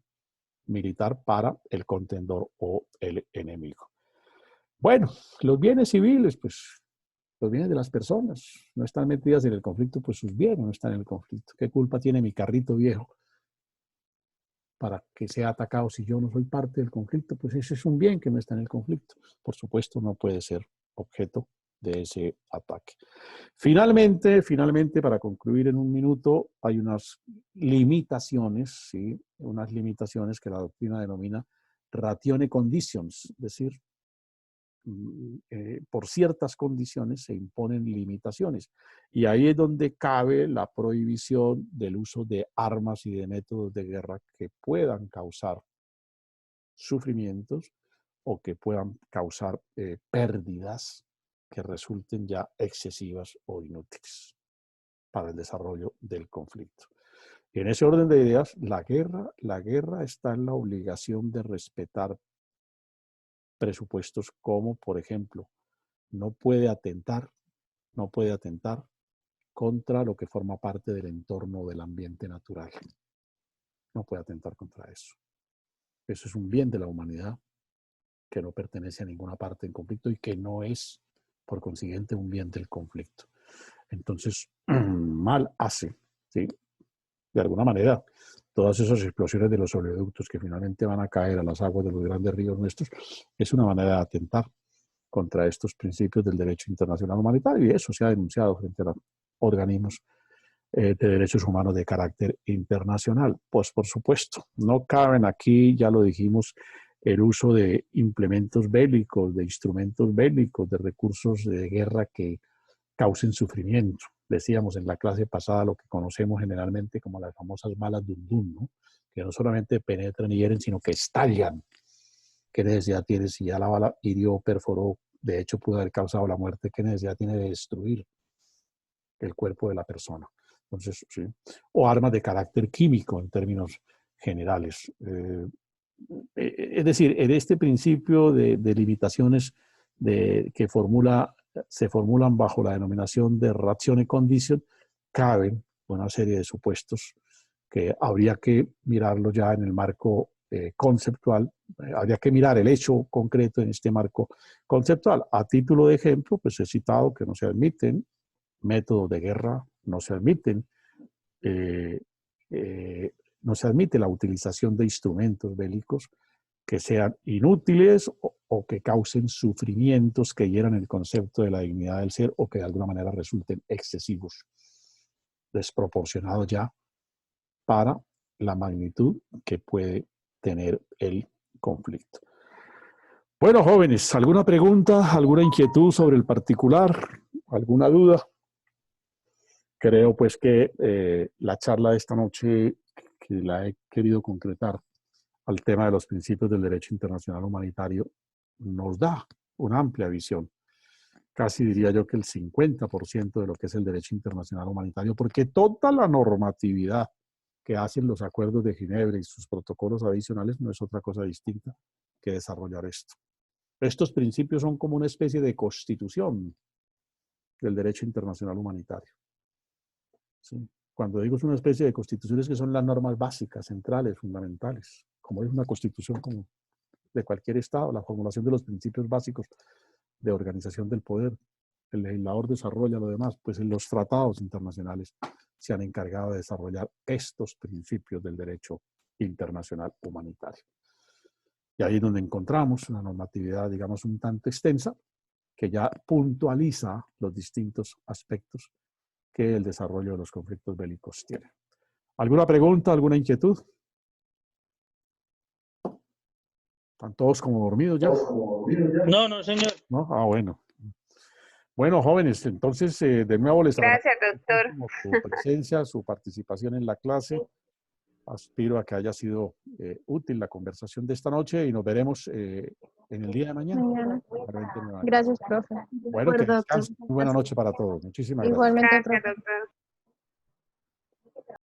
militar para el contendor o el enemigo. Bueno, los bienes civiles, pues los bienes de las personas no están metidas en el conflicto, pues sus bienes no están en el conflicto. ¿Qué culpa tiene mi carrito viejo para que sea atacado si yo no soy parte del conflicto? Pues ese es un bien que no está en el conflicto. Por supuesto, no puede ser objeto de ese ataque. Finalmente, para concluir en un minuto, hay unas limitaciones, ¿sí? Unas limitaciones que la doctrina denomina ratione conditions, es decir, por ciertas condiciones se imponen limitaciones. Y ahí es donde cabe la prohibición del uso de armas y de métodos de guerra que puedan causar sufrimientos o que puedan causar pérdidas que resulten ya excesivas o inútiles para el desarrollo del conflicto. Y en ese orden de ideas, la guerra está en la obligación de respetar presupuestos como, por ejemplo, no puede atentar contra lo que forma parte del entorno del ambiente natural. No puede atentar contra eso. Eso es un bien de la humanidad que no pertenece a ninguna parte en conflicto y que no es, por consiguiente, un bien del conflicto. Entonces, mal hace, ¿sí? De alguna manera, todas esas explosiones de los oleoductos que finalmente van a caer a las aguas de los grandes ríos nuestros, es una manera de atentar contra estos principios del derecho internacional humanitario, y eso se ha denunciado frente a organismos de derechos humanos de carácter internacional. Pues por supuesto, no caben aquí, ya lo dijimos, el uso de implementos bélicos, de instrumentos bélicos, de recursos de guerra que causen sufrimiento. Decíamos en la clase pasada lo que conocemos generalmente como las famosas balas dundun, ¿no? Que no solamente penetran y hieren, sino que estallan. ¿Qué necesidad tiene si ya la bala hirió, perforó, de hecho pudo haber causado la muerte? ¿Qué necesidad tiene de destruir el cuerpo de la persona? Entonces, sí. O armas de carácter químico en términos generales. Es decir, en este principio de limitaciones que se formulan bajo la denominación de ratione condition, caben una serie de supuestos que habría que mirarlo ya en el marco conceptual, habría que mirar el hecho concreto en este marco conceptual. A título de ejemplo, pues he citado que no se admiten métodos de guerra, no se admiten, eh, no se admite la utilización de instrumentos bélicos que sean inútiles o que causen sufrimientos que hieran el concepto de la dignidad del ser o que de alguna manera resulten excesivos, desproporcionados ya para la magnitud que puede tener el conflicto. Bueno, jóvenes, ¿alguna pregunta, alguna inquietud sobre el particular? ¿Alguna duda? Creo pues que la charla de esta noche, que la he querido concretar al tema de los principios del derecho internacional humanitario, nos da una amplia visión. Casi diría yo que el 50% de lo que es el derecho internacional humanitario, porque toda la normatividad que hacen los acuerdos de Ginebra y sus protocolos adicionales no es otra cosa distinta que desarrollar esto. Estos principios son como una especie de constitución del derecho internacional humanitario. ¿Sí? Cuando digo es una especie de constitución es que son las normas básicas, centrales, fundamentales, como es una constitución como de cualquier Estado, la formulación de los principios básicos de organización del poder. El legislador desarrolla lo demás, pues en los tratados internacionales se han encargado de desarrollar estos principios del derecho internacional humanitario. Y ahí es donde encontramos una normatividad, digamos, un tanto extensa, que ya puntualiza los distintos aspectos que el desarrollo de los conflictos bélicos tiene. ¿Alguna pregunta, alguna inquietud? ¿Están todos como dormidos ya? No, no, señor. ¿No? Ah, bueno. Bueno, jóvenes, entonces de nuevo les Gracias, agradezco doctor. su presencia, su participación en la clase. Aspiro a que haya sido útil la conversación de esta noche y nos veremos en el día de mañana. Mañana. Nuevamente. Gracias, profe. Bueno, que descansen. Muy buena noche para todos. Muchísimas gracias. Igualmente, Gracias, profe. doctor.